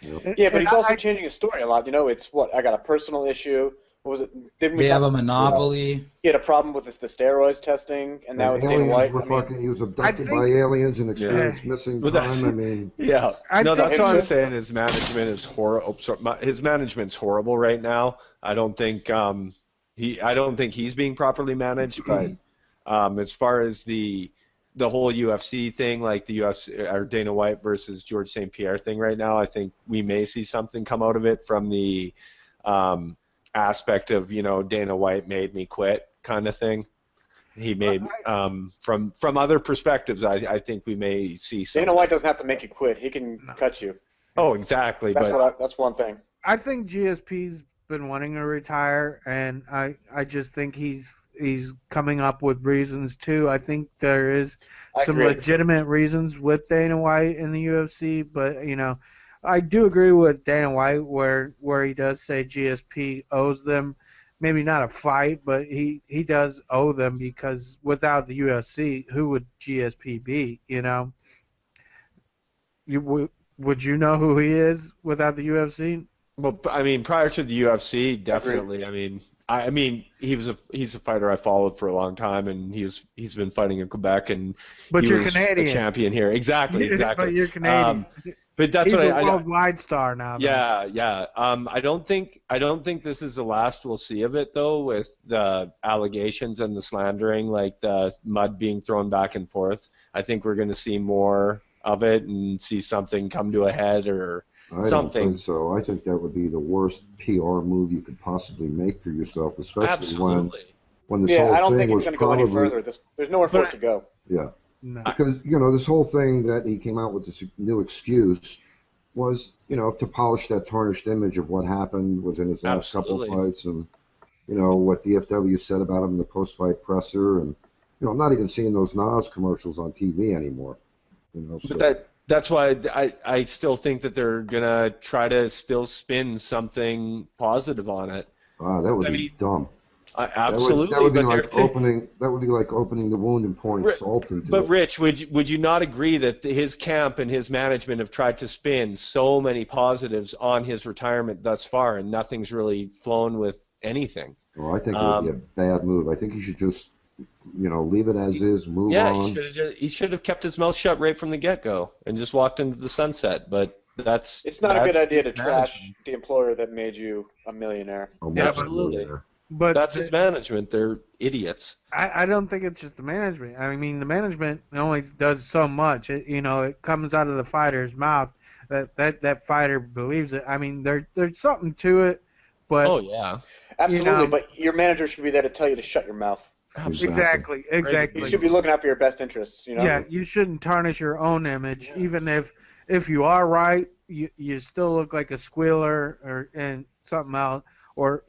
Yep. Yeah, but he's also changing his story a lot. It's I got a personal issue. What was it? They have a monopoly. He had a problem with the steroids testing, and now it's Dana White. He was abducted by aliens and experienced missing time. That's what I'm saying. His management is horrible. His management's horrible right now. I don't think he's being properly managed. But as far as the whole UFC thing, like the UFC or Dana White versus George St-Pierre thing right now, I think we may see something come out of it from the aspect of Dana White made me quit kind of thing. He made from other perspectives. I think we may see something. Dana White doesn't have to make you quit. He can cut you. Oh, exactly. That's one thing. I think GSP's been wanting to retire, and I just think he's coming up with reasons too. I think there is some legitimate reasons with Dana White in the UFC, but I do agree with Dana White where he does say GSP owes them, maybe not a fight, but he does owe them because without the UFC, who would GSP be? Would you know who he is without the UFC? Well, prior to the UFC, definitely. He's a fighter I followed for a long time, and he's been fighting in Quebec, and he was Canadian. A champion here. Exactly. But you're Canadian. But that's he's what a worldwide star now. Yeah. I don't think this is the last we'll see of it though, with the allegations and the slandering, like the mud being thrown back and forth. I think we're going to see more of it and see something come to a head or something. I don't think so. I think that would be the worst PR move you could possibly make for yourself, especially when this whole thing was. I don't think it's going to go any further. There's nowhere for it to go. Yeah. No. Because, this whole thing that he came out with this new excuse was, to polish that tarnished image of what happened within his last couple of fights and, what DFW said about him in the post-fight presser and, I'm not even seeing those Nas commercials on TV anymore. But that's why I still think that they're going to try to still spin something positive on it. Wow, that would be dumb. Absolutely. That would be like opening. That would be like opening the wound and pouring salt into it. But Rich, would you not agree that his camp and his management have tried to spin so many positives on his retirement thus far, and nothing's really flown with anything? Well, I think it would be a bad move. I think he should just, leave it as is, move on. Yeah, he should have kept his mouth shut right from the get-go and just walked into the sunset. But it's not a good idea to trash the employer that made you a millionaire. Absolutely. But that's his management. They're idiots. I don't think it's just the management. I mean, the management only does so much. It comes out of the fighter's mouth that fighter believes it. I mean, there's something to it, but oh yeah, absolutely. But your manager should be there to tell you to shut your mouth. Exactly. You should be looking out for your best interests. Yeah, you shouldn't tarnish your own image, even if you are right. You still look like a squealer and something else, or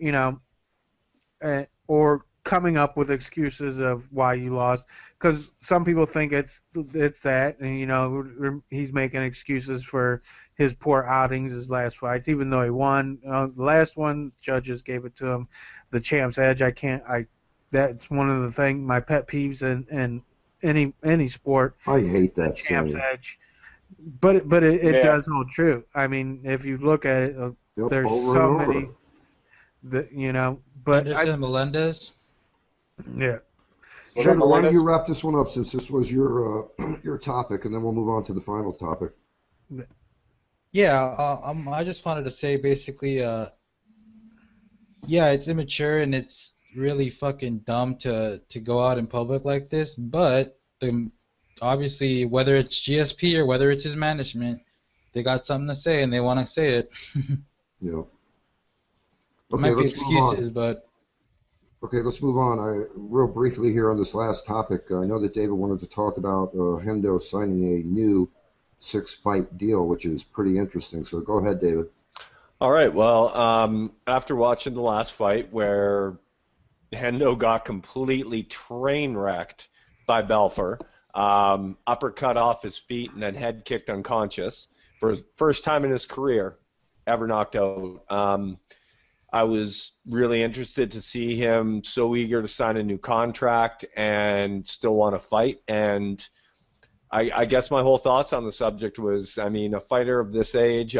or coming up with excuses of why you lost, because some people think it's that, and he's making excuses for his poor outings, his last fights, even though he won. The last one, judges gave it to him, the champ's edge. That's one of the things, my pet peeves in any sport. I hate that champ's edge, but it does hold true. I mean, if you look at it, there's so many. But Anderson, Melendez. Yeah. Sure, why don't you wrap this one up, since this was your topic, and then we'll move on to the final topic. Yeah, I just wanted to say basically, it's immature and it's really fucking dumb to go out in public like this, but obviously, whether it's GSP or whether it's his management, they got something to say and they want to say it. Yeah. Okay, might be excuses, but... Okay, let's move on. Real briefly here on this last topic, I know that David wanted to talk about Hendo signing a new 6-fight deal, which is pretty interesting. So go ahead, David. All right, well, after watching the last fight where Hendo got completely train-wrecked by Belfer, uppercut off his feet and then head kicked unconscious for the first time in his career ever knocked out. I was really interested to see him so eager to sign a new contract and still want to fight. And I guess my whole thoughts on the subject was, I mean, a fighter of this age,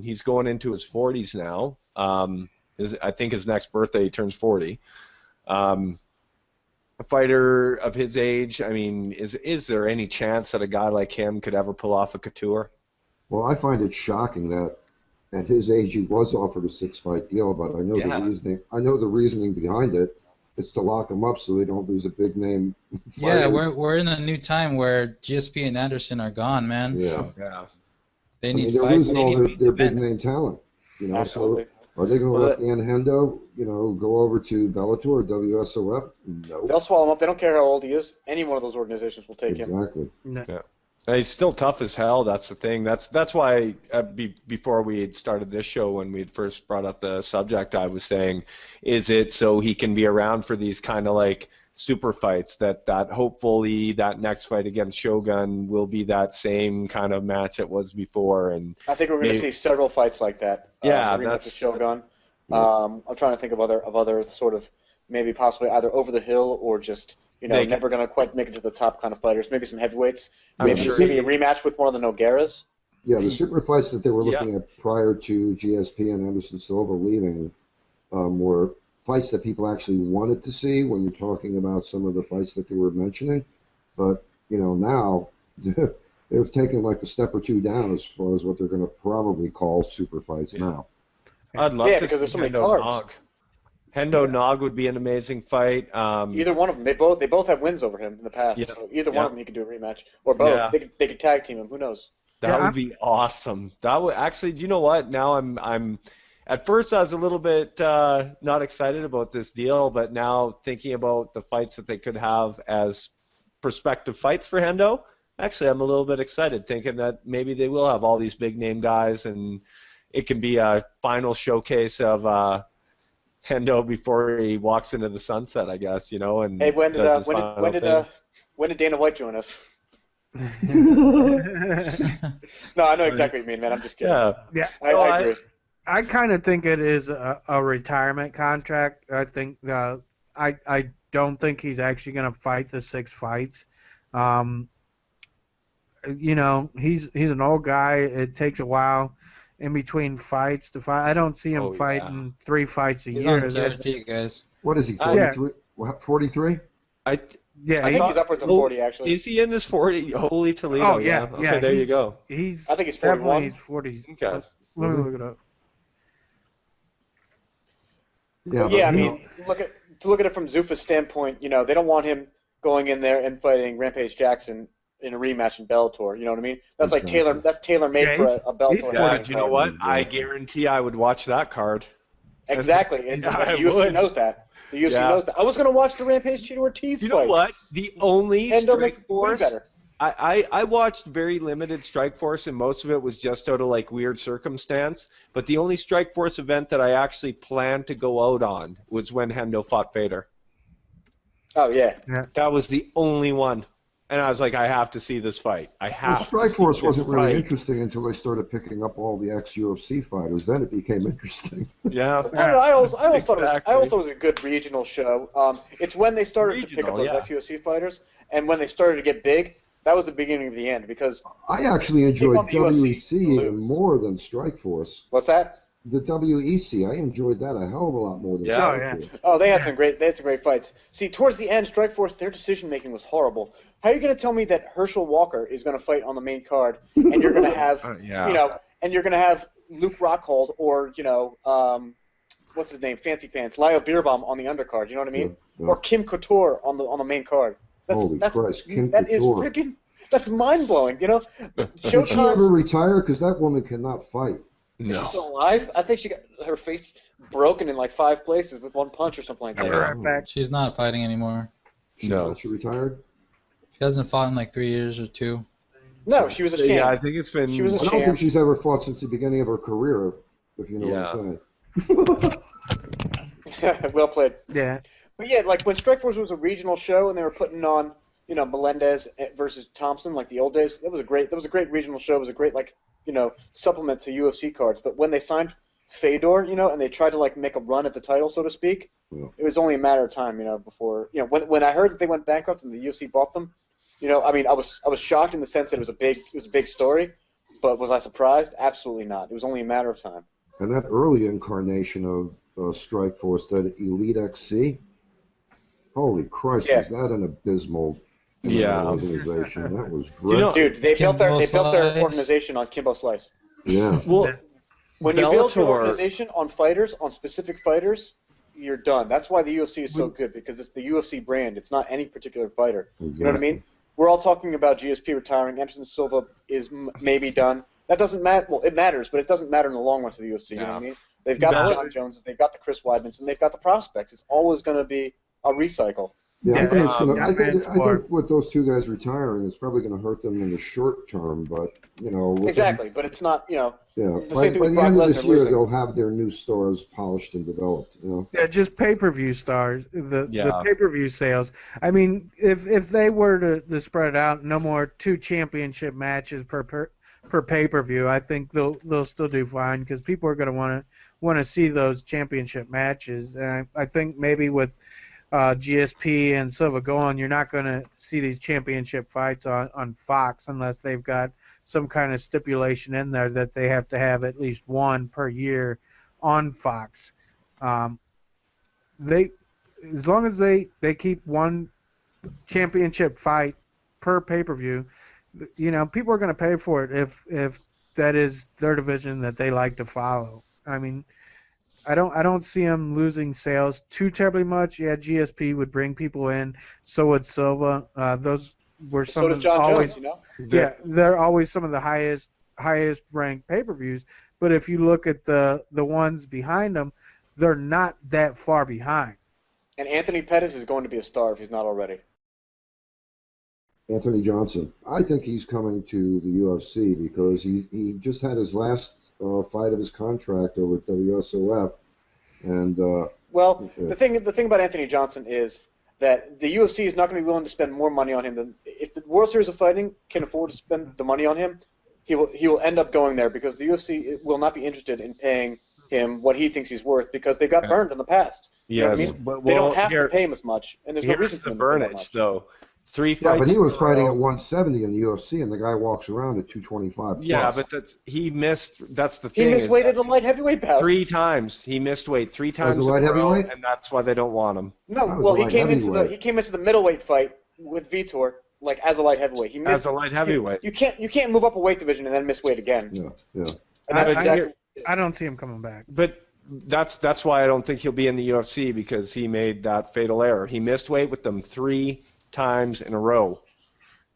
he's going into his 40s now. I think his next birthday he turns 40. A fighter of his age, I mean, is there any chance that a guy like him could ever pull off a couture? Well, I find it shocking that at his age he was offered a 6-fight deal, but I know the reasoning behind it. It's to lock him up so they don't lose a big name fighter. Yeah, we're in a new time where GSP and Anderson are gone, man. Yeah. They need they're fights. losing all their big name talent. So are they going to let Dan Hendo, go over to Bellator or WSOF? No. They'll swallow him up. They don't care how old he is. Any one of those organizations will take him. Exactly. Yeah. He's still tough as hell. That's the thing. That's why before we had started this show, when we had first brought up the subject, I was saying, is it so he can be around for these kind of like super fights that hopefully that next fight against Shogun will be that same kind of match it was before. And I think we're going to see several fights like that. Yeah, that's Shogun. I'm trying to think of other sort of maybe possibly either over the hill or just. Never going to quite make it to the top kind of fighters. Maybe some heavyweights. Maybe a rematch with one of the Nogueiras. Yeah, the super fights that they were looking at prior to GSP and Anderson Silva leaving were fights that people actually wanted to see when you're talking about some of the fights that they were mentioning. But, now they've taken like a step or two down as far as what they're going to probably call super fights now. I'd love to because there's so many cards. Hendo Nog would be an amazing fight. Either one of them. They both have wins over him in the past. Yeah. So either one of them he could do a rematch, or both. Yeah. They could tag team him. Who knows? That would be awesome. That would actually. Do you know what? Now I'm. At first, I was a little bit not excited about this deal, but now thinking about the fights that they could have as prospective fights for Hendo, actually, I'm a little bit excited, thinking that maybe they will have all these big name guys, and it can be a final showcase of. Hendo before he walks into the sunset, I guess, and hey, when did Dana White join us? No, I know exactly what you mean, man. I'm just kidding. Yeah. I agree. I kind of think it is a retirement contract. I think I don't think he's actually going to fight the 6 fights. You know, he's an old guy. It takes a while in between fights to fight. I don't see him fighting 3 fights a He's year. on guarantee, guys. What is he, 43? 43? I think he's upwards of 40, actually. Is he in his 40? Holy Toledo. Oh, yeah. Okay, there you go. I think he's 41. He's 40. Okay. Let me look it up. Yeah, I mean, to look at it from Zuffa's standpoint, you know, they don't want him going in there and fighting Rampage Jackson in a rematch in Bellator. You know what I mean? That's like tailor-made for a Bellator. Yeah, you know what? I guarantee I would watch that card. Exactly. And the UFC knows that. The UFC knows that. I was going to watch the Rampage Tito Ortiz fight. You know what? The only Hendo Strike Force... I watched very limited Strike Force, and most of it was just out of like weird circumstance. But the only Strike Force event that I actually planned to go out on was when Hendo fought Fader. Oh, yeah. That was the only one. And I was like, I have to see this fight. Strike Force wasn't really interesting until they started picking up all the ex-UFC fighters. Then it became interesting. Yeah. I always thought it was a good regional show. It's when they started to pick up those ex-UFC fighters, and when they started to get big, that was the beginning of the end. Because I actually enjoyed WEC even more than Strike Force. What's that? The WEC, I enjoyed that a hell of a lot more than Strike Force. Oh, they had some great fights. See, towards the end, Strike Force, their decision making was horrible. How are you going to tell me that Herschel Walker is going to fight on the main card, and you're going to have, and you're going to have Luke Rockhold or what's his name, Fancy Pants, Lyle Beerbaum on the undercard? You know what I mean? Yeah. Or Kim Couture on the main card. Holy Christ, Kim that Couture. Is freaking. That's mind blowing. You know, Did she ever retire? Because that woman cannot fight. No. Is she still alive? I think she got her face broken in like 5 places with one punch or something like that. She's not fighting anymore. She retired? She hasn't fought in like 3 years or 2. No, she was a champ. Yeah, I think it's been... She was a champ. I don't think she's ever fought since the beginning of her career, if you know what I'm saying. Well played. Yeah. But yeah, like when Strikeforce was a regional show and they were putting on, you know, Melendez versus Thompson, like the old days, that was a great regional show. It was a great, like, you know, supplement to UFC cards. But when they signed Fedor, you know, and they tried to like make a run at the title, so to speak, it was only a matter of time, you know, before, you know, when I heard that they went bankrupt and the UFC bought them, you know, I mean, I was shocked in the sense that it was a big story, but was I surprised? Absolutely not. It was only a matter of time. And that early incarnation of Strikeforce, that Elite XC, holy Christ, was that an abysmal organization? That was great. You know, dude, they built their organization on Kimbo Slice. Yeah. Well, when you build your organization on fighters, on specific fighters, you're done. That's why the UFC is so good, because it's the UFC brand. It's not any particular fighter. Exactly. You know what I mean? We're all talking about GSP retiring. Anderson Silva is maybe done. That doesn't matter. Well, it matters, but it doesn't matter in the long run to the UFC. You know what I mean? They've got the John Joneses, they've got the Chris Weidmans, and they've got the prospects. It's always going to be a recycle. Yeah, I think with those two guys retiring, it's probably going to hurt them in the short term, but, you know... Exactly, but it's not, you know... Yeah, by the end of this year, they'll have their new stores polished and developed, you know? Yeah, just pay-per-view stars, the pay-per-view sales. I mean, if they were to spread it out, no more 2 championship matches per pay-per-view, I think they'll still do fine, because people are going to want to see those championship matches. And I think maybe with... GSP and Silva going, you're not going to see these championship fights on Fox unless they've got some kind of stipulation in there that they have to have at least 1 per year on Fox. As long as they keep 1 championship fight per pay-per-view, you know, people are going to pay for it if that is their division that they like to follow. I mean, I don't see them losing sales too terribly much. Yeah, GSP would bring people in. So would Silva. Those were some. So does John Jones, you know. Yeah, they're always some of the highest ranked pay-per-views. But if you look at the ones behind them, they're not that far behind. And Anthony Pettis is going to be a star if he's not already. Anthony Johnson. I think he's coming to the UFC because he just had his last fight of his contract over at WSOF, and the thing about Anthony Johnson is that the UFC is not going to be willing to spend more money on him than if the World Series of Fighting can afford to spend the money on him. He will end up going there because the UFC will not be interested in paying him what he thinks he's worth because they got burned in the past. Yes, you know what I mean? but they don't have to pay him as much, and there's no reason for them to pay that much. Though. 3 fights. Yeah, but he was fighting at 170 in the UFC, and the guy walks around at 225 plus. Yeah, but he missed. That's the thing. He missed weight at a light heavyweight bout. 3 times. He missed weight 3 times As a light heavyweight, and that's why they don't want him. No, well, he came into the middleweight fight with Vitor like as a light heavyweight. He missed as a light heavyweight. You can't move up a weight division and then miss weight again. Yeah, yeah. And that's exactly. I don't see him coming back. But that's why I don't think he'll be in the UFC because he made that fatal error. He missed weight with them 3 times in a row.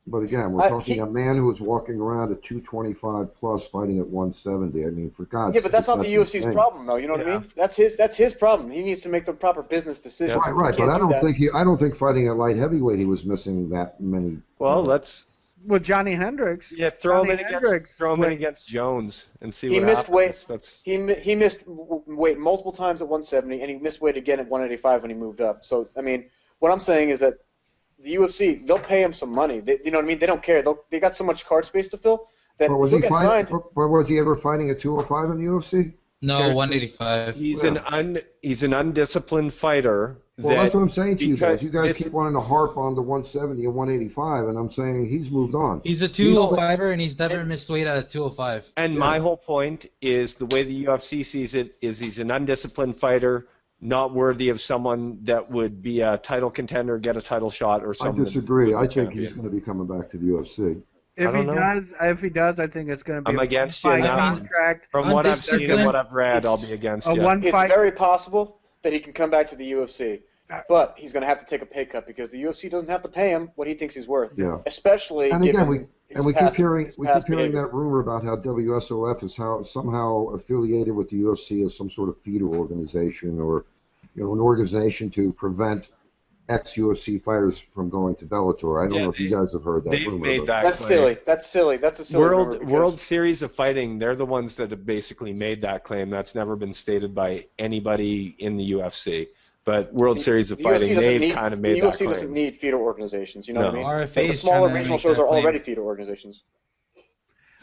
But again, we're talking a man who was walking around at 225 plus, fighting at 170. I mean, for God's sake. Yeah, but that's not the UFC's problem, though. You know what I mean? That's his problem. He needs to make the proper business decisions. Right. But I don't think fighting at light heavyweight he was missing that many. Well, let's. With Johnny Hendricks. Yeah, throw him in against Jones and see what missed happens. Weight. He missed weight multiple times at 170, and he missed weight again at 185 when he moved up. So I mean, what I'm saying is that the UFC, they'll pay him some money. You know what I mean? They don't care. They got so much card space to fill that was he ever fighting at 205 in the UFC? No, 185. He's an undisciplined fighter. Well, that's what I'm saying to you guys. You guys keep wanting to harp on the 170 and 185, and I'm saying he's moved on. He's a 205er, and he's never missed weight at a 205. And my whole point is the way the UFC sees it is he's an undisciplined fighter, not worthy of someone that would be a title contender, get a title shot, or something. I disagree. I think he's going to be coming back to the UFC. If he does, I think it's going to be I'm against a you now. contract. From what I've seen and what I've read, I'll be against you. It's very possible that he can come back to the UFC, but he's going to have to take a pay cut because the UFC doesn't have to pay him what he thinks he's worth. Yeah. Especially and again, we keep hearing behavior. that rumor about how WSOF is somehow affiliated with the UFC as some sort of feeder organization or an organization to prevent ex-UFC fighters from going to Bellator. I don't know if you guys have heard that rumor. Made that That's silly. That's silly. That's a silly rumor. World Series of Fighting, they're the ones that have basically made that claim. That's never been stated by anybody in the UFC. But World Series of Fighting, they've kind of made that claim. The UFC doesn't need feeder organizations, you know what I mean? RFA's the smaller regional shows are already feeder organizations.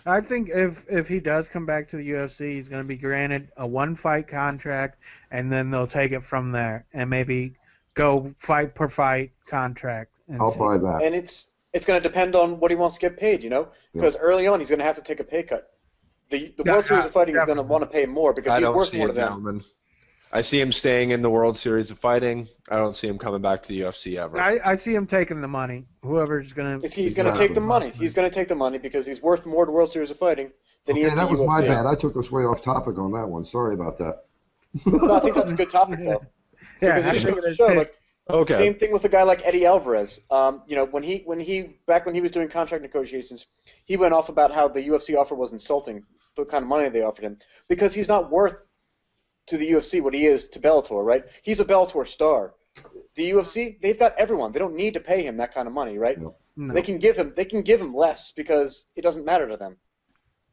I think if he does come back to the UFC, he's going to be granted a one-fight contract, and then they'll take it from there and maybe go fight per fight contract. I'll buy that. And it's going to depend on what he wants to get paid, you know? Because early on he's going to have to take a pay cut. The World Series of Fighting is going to want to pay him more because he's worth more to them. I see him staying in the World Series of Fighting. I don't see him coming back to the UFC ever. I see him taking the money. Whoever's going to... He's going to take the money. He's going to take the money because he's worth more to World Series of Fighting than he is to UFC. That was my bad. I took us way off topic on that one. Sorry about that. No, I think that's a good topic, though. Because it just goes to show, okay. Same thing with a guy like Eddie Alvarez. When he was doing contract negotiations, he went off about how the UFC offer was insulting, the kind of money they offered him, because he's not worth to the UFC what he is to Bellator, right? He's a Bellator star. The UFC, they've got everyone. They don't need to pay him that kind of money, right? No. They can give him less because it doesn't matter to them.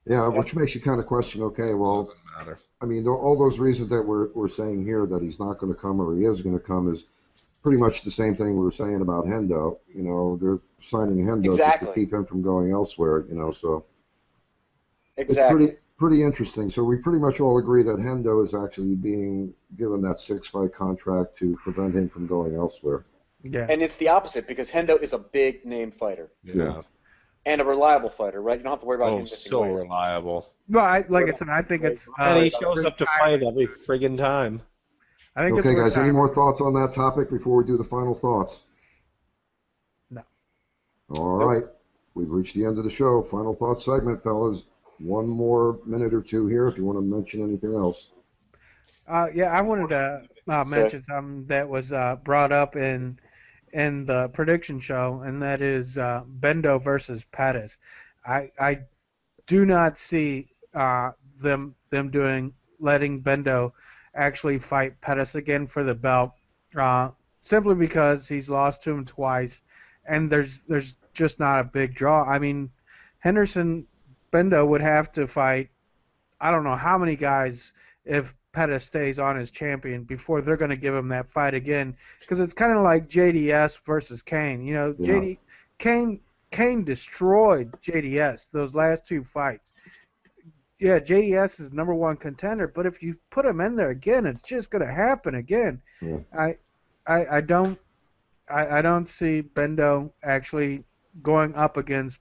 Yeah, which makes you kind of question. Okay, well, doesn't matter. I mean, all those reasons that we're saying here that he's not going to come or he is going to come is pretty much the same thing we were saying about Hendo. You know, they're signing Hendo to keep him from going elsewhere. You know, so exactly. It's pretty interesting. So we pretty much all agree that Hendo is actually being given that 6-fight contract to prevent him from going elsewhere. Yeah. And it's the opposite because Hendo is a big name fighter. Yeah. And a reliable fighter, right? You don't have to worry about him missing weight. Reliable. Well, I said, I think it's... and he shows up to fight every friggin' time. I think okay, guys, any more thoughts on that topic before we do the final thoughts? No. All right. We've reached the end of the show. Final thoughts segment, fellas. One more minute or two here if you want to mention anything else. Yeah, I wanted to mention something that was brought up in the prediction show, and that is Hendo versus Pettis. I do not see them letting Hendo actually fight Pettis again for the belt, simply because he's lost to him twice, and there's just not a big draw. I mean, Hendo would have to fight I don't know how many guys if Pettis stays on as champion before they're going to give him that fight again, because it's kind of like JDS versus Kane. You know, Kane destroyed JDS those last two fights. yeah, JDS is #1 contender, but if you put him in there again, it's just going to happen again. Yeah. I don't see Hendo actually going up against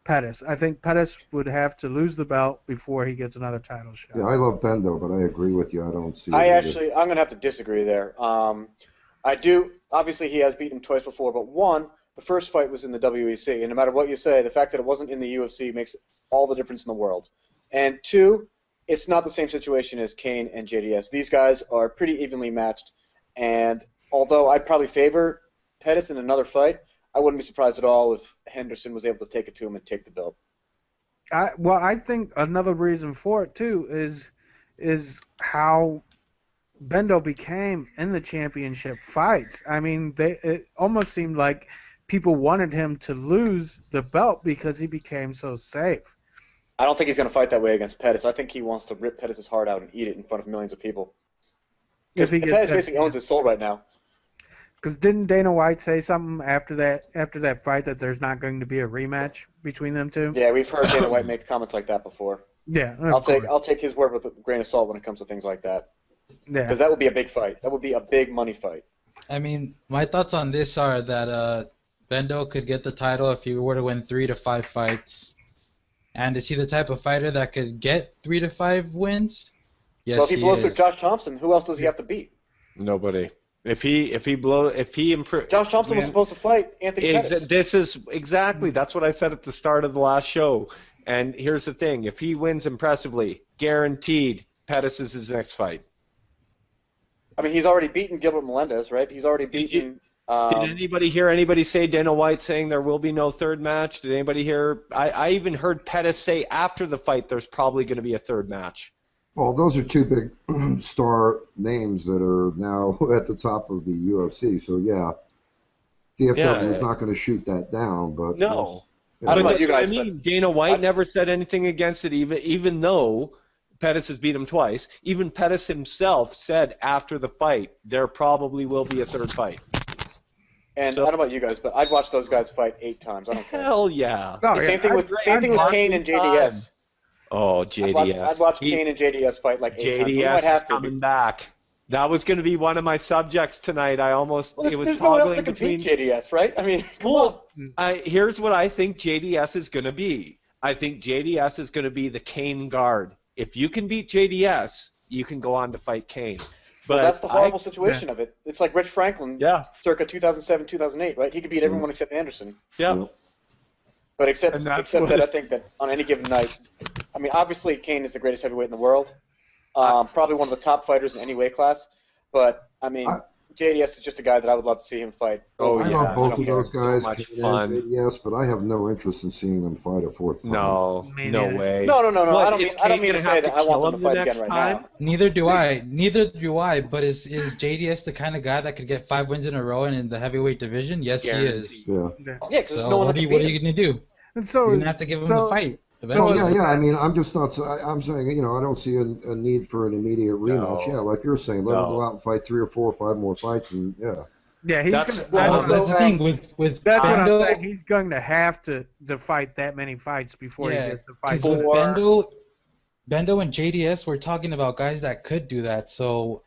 Pettis. I think Pettis would have to lose the belt before he gets another title shot. Yeah, I love Hendo, but I agree with you. I don't see. I'm going to have to disagree there. I do. Obviously, he has beaten him twice before, but one, the first fight was in the WEC, and no matter what you say, the fact that it wasn't in the UFC makes all the difference in the world. And two, it's not the same situation as Kane and JDS. These guys are pretty evenly matched, and although I'd probably favor Pettis in another fight, I wouldn't be surprised at all if Henderson was able to take it to him and take the belt. I think another reason for it too is how Hendo became in the championship fights. I mean, it almost seemed like people wanted him to lose the belt because he became so safe. I don't think he's going to fight that way against Pettis. I think he wants to rip Pettis' heart out and eat it in front of millions of people. Because Pettis basically owns his soul right now. Because didn't Dana White say something after that fight that there's not going to be a rematch between them two? Yeah, we've heard Dana White make comments like that before. Yeah, I'll take his word with a grain of salt when it comes to things like that. Yeah. Because that would be a big fight. That would be a big money fight. I mean, my thoughts on this are that Hendo could get the title if he were to win 3 to 5 fights. And is he the type of fighter that could get 3 to 5 wins? Yes, well, if he blows through Josh Thompson, who else does he have to beat? Nobody. If he improves. Josh Thompson was supposed to fight Anthony Pettis. This is exactly. That's what I said at the start of the last show. And here's the thing: if he wins impressively, guaranteed, Pettis is his next fight. I mean, he's already beaten Gilbert Melendez, right? He's already beaten. Did anybody hear anybody say Dana White saying there will be no third match? Did anybody hear? I even heard Pettis say after the fight there's probably going to be a third match. Well, those are two big star names that are now at the top of the UFC. So yeah, DFW is not going to shoot that down. But no, I don't know you guys. I mean, Dana White never said anything against it, even though Pettis has beat him twice. Even Pettis himself said after the fight there probably will be a third fight. And I don't know about you guys, but I'd watch those guys fight 8 times. I don't care. Hell yeah. Same thing with Kane and JDS. Oh, JDS. I'd watch Kane and JDS fight like 8 times. JDS is coming back. That was going to be one of my subjects tonight. I almost there's no one else that can beat JDS, right? I mean, come on. Here's what I think JDS is going to be. I think JDS is going to be the Kane guard. If you can beat JDS, you can go on to fight Kane. But that's the horrible situation of it. It's like Rich Franklin, circa 2007, 2008, right? He could beat everyone except Anderson. Yeah. But except that I think that on any given night, I mean, obviously Kane is the greatest heavyweight in the world, probably one of the top fighters in any weight class. But I mean, JDS is just a guy that I would love to see him fight. Oh, I love both of those guys. So much fun. JDS, but I have no interest in seeing them fight a fourth time. No way. No. I don't mean to say that I want them to fight again right now. Neither do I. But is JDS the kind of guy that could get 5 wins in a row in the heavyweight division? Yes, he is. Yeah. Yeah, because no one what are you going to do? And so you're going to have to give him the fight. I mean, I'm just not. I'm saying, I don't see a need for an immediate rematch. Yeah, like you're saying, let him go out and fight 3 or 4 or 5 more fights, and yeah, that's the thing with that's Hendo, what I'm saying. He's going to have to fight that many fights before he gets the fight. With Hendo and JDS, we're talking about guys that could do that. So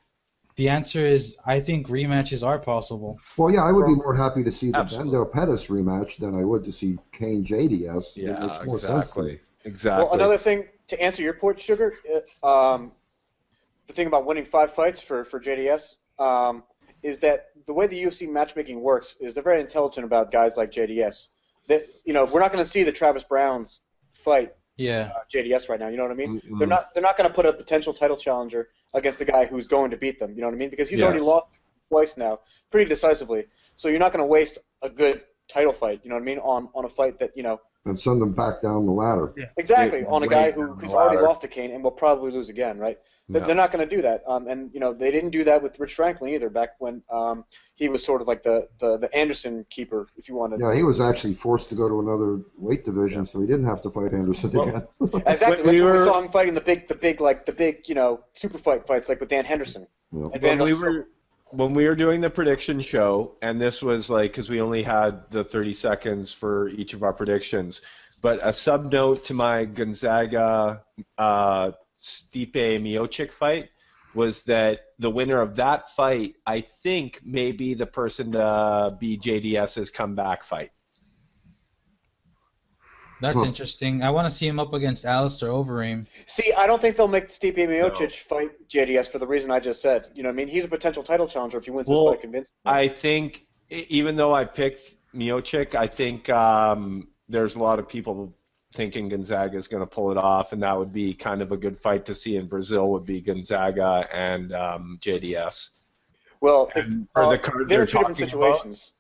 the answer is, I think rematches are possible. Well, yeah, I would be more happy to see the Hendo Pettis rematch than I would to see Kane JDS. Yeah, exactly. Well, another thing to answer your point, Sugar, the thing about winning 5 fights for JDS is that the way the UFC matchmaking works is they're very intelligent about guys like JDS. That we're not going to see the Travis Browns fight JDS right now. You know what I mean? Mm-hmm. They're not going to put a potential title challenger against the guy who's going to beat them. You know what I mean? Because he's already lost twice now, pretty decisively. So you're not going to waste a good title fight. You know what I mean? On a fight that and send them back down the ladder. Yeah. Exactly, on a guy who's already lost to Kane and will probably lose again, right? They're not going to do that. And they didn't do that with Rich Franklin either back when he was sort of like the Anderson keeper, if you wanted. Yeah, he was actually forced to go to another weight division, so he didn't have to fight Anderson again. Exactly. We saw him fighting the big super fights like with Dan Henderson. Yeah. When we were doing the prediction show, and this was like, because we only had the 30 seconds for each of our predictions, but a sub note to my Gonzaga Stipe Miocic fight was that the winner of that fight, I think, may be the person to be JDS's comeback fight. That's interesting. I want to see him up against Alistair Overeem. See, I don't think they'll make Stipe Miocic fight JDS for the reason I just said. You know what I mean? He's a potential title challenger if he wins this fight convincingly. I think, even though I picked Miocic, I think there's a lot of people thinking Gonzaga is going to pull it off, and that would be kind of a good fight to see in Brazil would be Gonzaga and JDS. Well, they're in two different situations.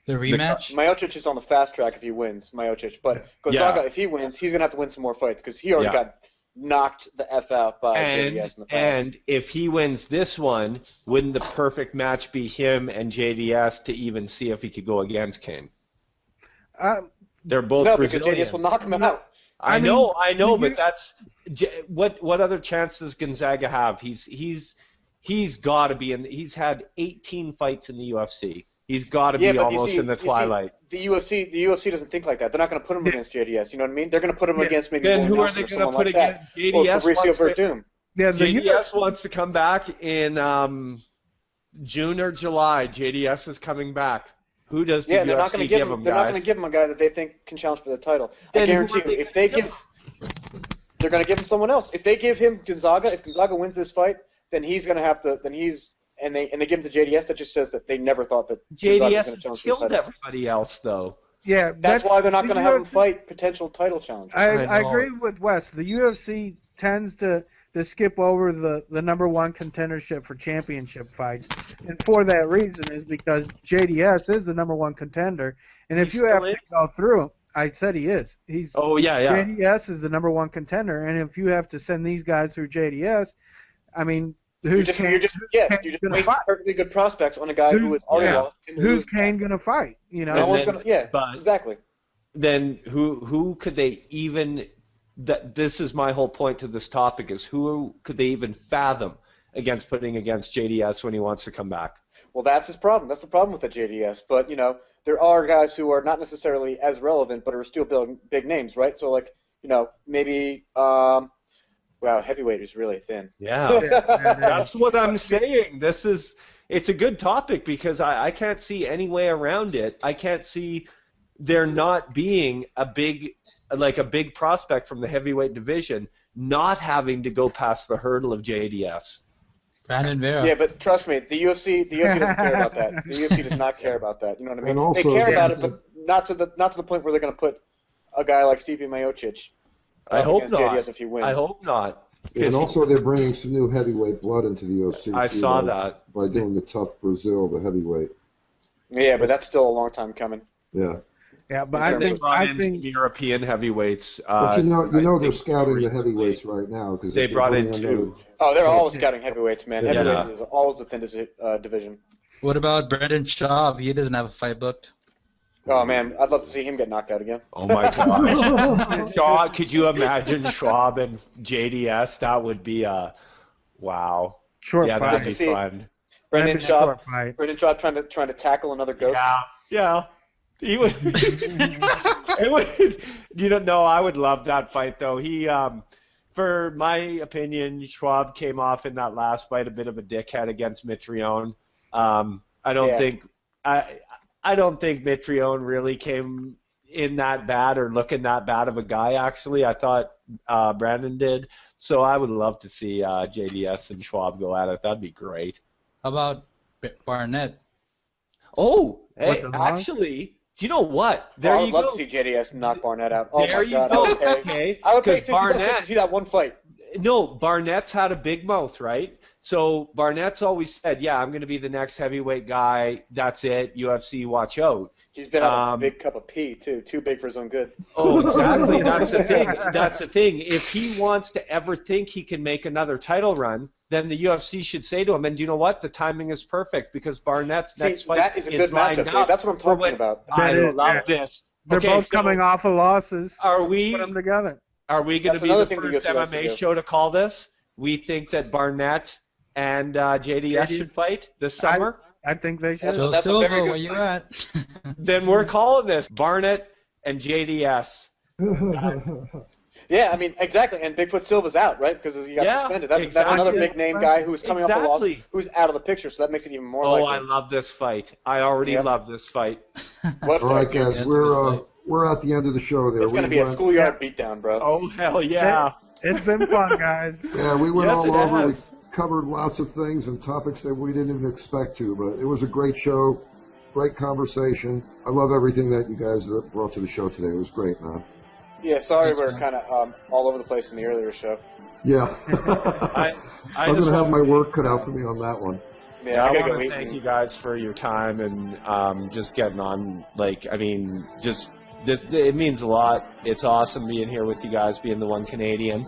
The rematch? Miocic is on the fast track if he wins, Miocic. But Gonzaga, if he wins, he's going to have to win some more fights because he already got knocked the F out by JDS in the past. And if he wins this one, wouldn't the perfect match be him and JDS to even see if he could go against Kane? They're both Brazilian. Because JDS will knock him out. I know, but that's what other chance does Gonzaga have? He's got to be in. He's had 18 fights in the UFC. He's got to be almost in the twilight. The UFC doesn't think like that. They're not going to put him against JDS. You know what I mean? They're going to put him against maybe. Then who are they going to put against JDS? JDS wants to come back in June or July. JDS is coming back. Who does the UFC they're not going to give him. They're not going to give him a guy that they think can challenge for the title. I guarantee you, if they give, they're going to give him someone else. If they give him Gonzaga, if Gonzaga wins this fight, then he's going to have to. Then he's. And they give him to JDS. That just says that they never thought that JDS killed everybody else, though. Yeah, that's why they're not going to have him fight potential title challengers. I agree with Wes. The UFC tends to skip over the number one contendership for championship fights, and for that reason is because JDS is the number one contender, and if you have to go through, I said he is. JDS is the number one contender, and if you have to send these guys through JDS, I mean. You're just wasting perfectly good prospects on a guy who is already lost. Who's Kane going to fight? You know, no one's going to. Exactly. Then who could they even? This is my whole point to this topic: is who could they even fathom putting against JDS when he wants to come back? Well, that's his problem. That's the problem with the JDS. But there are guys who are not necessarily as relevant, but are still big names, right? So maybe. Wow, heavyweight is really thin. Yeah, that's what I'm saying. It's a good topic because I can't see any way around it. I can't see there not being a big prospect from the heavyweight division not having to go past the hurdle of JDS. Brandon Vera. Yeah, but trust me, the UFC doesn't care about that. The UFC does not care about that. You know what I mean? They care about it, but not to the point where they're going to put a guy like Stipe Miocic. I hope not. JDS if he wins. I hope not. And also, they're bringing some new heavyweight blood into the UFC. I saw that by doing the Tough Brazil, the heavyweight. Yeah, but that's still a long time coming. Yeah. Yeah, but I think European heavyweights. But they're scouting the heavyweights right now because they brought in two. Oh, they're always scouting heavyweights, man. Heavyweight is always the thinnest division. What about Brendan Schaub? He doesn't have a fight booked. Oh, man, I'd love to see him get knocked out again. Oh, my gosh. God, could you imagine Schwab and JDS? That would be wow. Short fight. That'd be fun. Brendan Schaub trying to tackle another ghost. Yeah. He would. It would. I would love that fight, though. He, for my opinion, Schwab came off in that last fight a bit of a dickhead against Mitrione. I don't think Mitrione really came in that bad or looking that bad of a guy, actually. I thought Brandon did. So I would love to see JDS and Schwab go at it. That'd be great. How about Barnett? Oh, hey, actually, do you know what? I would love to see JDS knock Barnett out. Oh, there my God. Go. I would pay $50 to see that one fight. No, Barnett's had a big mouth, right? So Barnett's always said, yeah, I'm going to be the next heavyweight guy. That's it. UFC, watch out. He's been out a big cup of pee, too big for his own good. Oh, exactly. That's the thing. If he wants to ever think he can make another title run, then the UFC should say to him, and you know what? The timing is perfect because Barnett's next fight that is a good matchup, Dave. That's what I'm talking about. I love this. They're both coming off of losses. Are we put them together? Are we going to be the first MMA show to call this? We think that Barnett and JDS should fight this summer? I think they should. That's Silva, where you at? Then we're calling this Barnett and JDS. Yeah, I mean, exactly. And Bigfoot Silva's out, right? Because he got suspended. That's another big name guy who's coming off the loss, who's out of the picture. So that makes it even more likely. Oh, I love this fight. I already love this fight. What All right, guys, we're at the end of the show there. It's going to be a schoolyard beatdown, bro. Oh, hell yeah. It's been fun, guys. Yeah, we went all over. We covered lots of things and topics that we didn't even expect to, but it was a great show, great conversation. I love everything that you guys brought to the show today. It was great, man. Yeah, sorry we're kind of all over the place in the earlier show. Yeah. I'm going to have my work cut out for me on that one. Yeah, I want to thank you guys for your time and just getting on. Like, I mean, just this, it means a lot. It's awesome being here with you guys, being the one Canadian.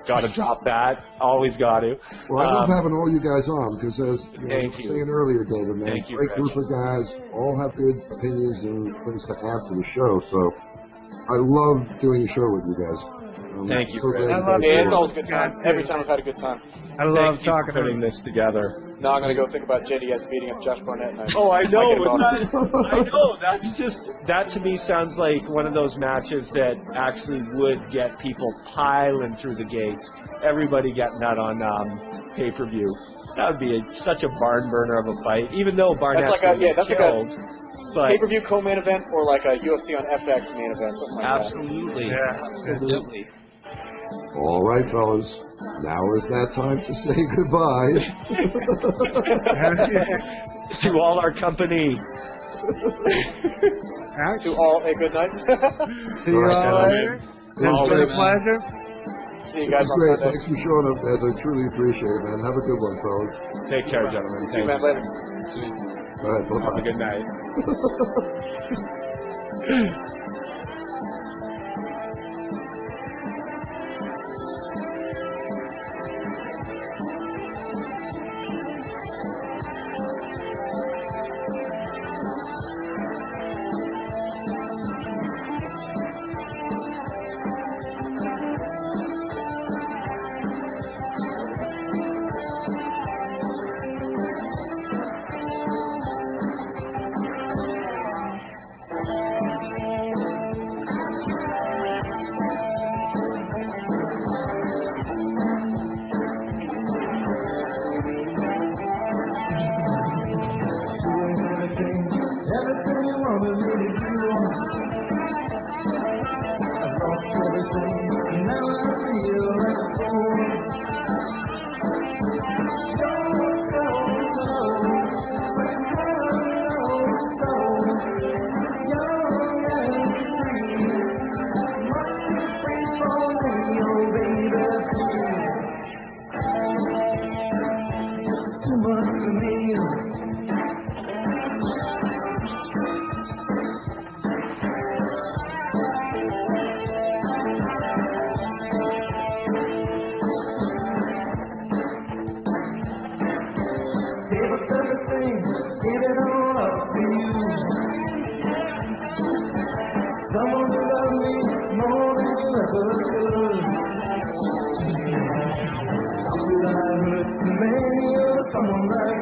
Got to drop that. Always got to. Well, I love having all you guys on because, as you know, saying earlier, David, man, great group of guys, all have good opinions and things to add to the show. So I love doing the show with you guys. Thank you, Rich. It's always a good time. Every time I've had a good time. I love talking putting this together. Now I'm going to go think about JDS beating up Josh Barnett. I know. I know. That's just, that to me sounds like one of those matches that actually would get people piling through the gates. Everybody getting that on pay-per-view. That would be such a barn burner of a fight, even though Barnett's killed. But pay-per-view co-main event or like a UFC on FX main event, something like absolutely. that. Absolutely. All right, fellas. Now is that time to say goodbye. To all our company. To all a good night. See you all later. It's been a pleasure. See you guys on great. Sunday. Thanks for showing up, guys. I truly appreciate it, man. Have a good one, fellas. Take care, gentlemen. See you, man, later. All right, bye-bye. Have a good night. Someone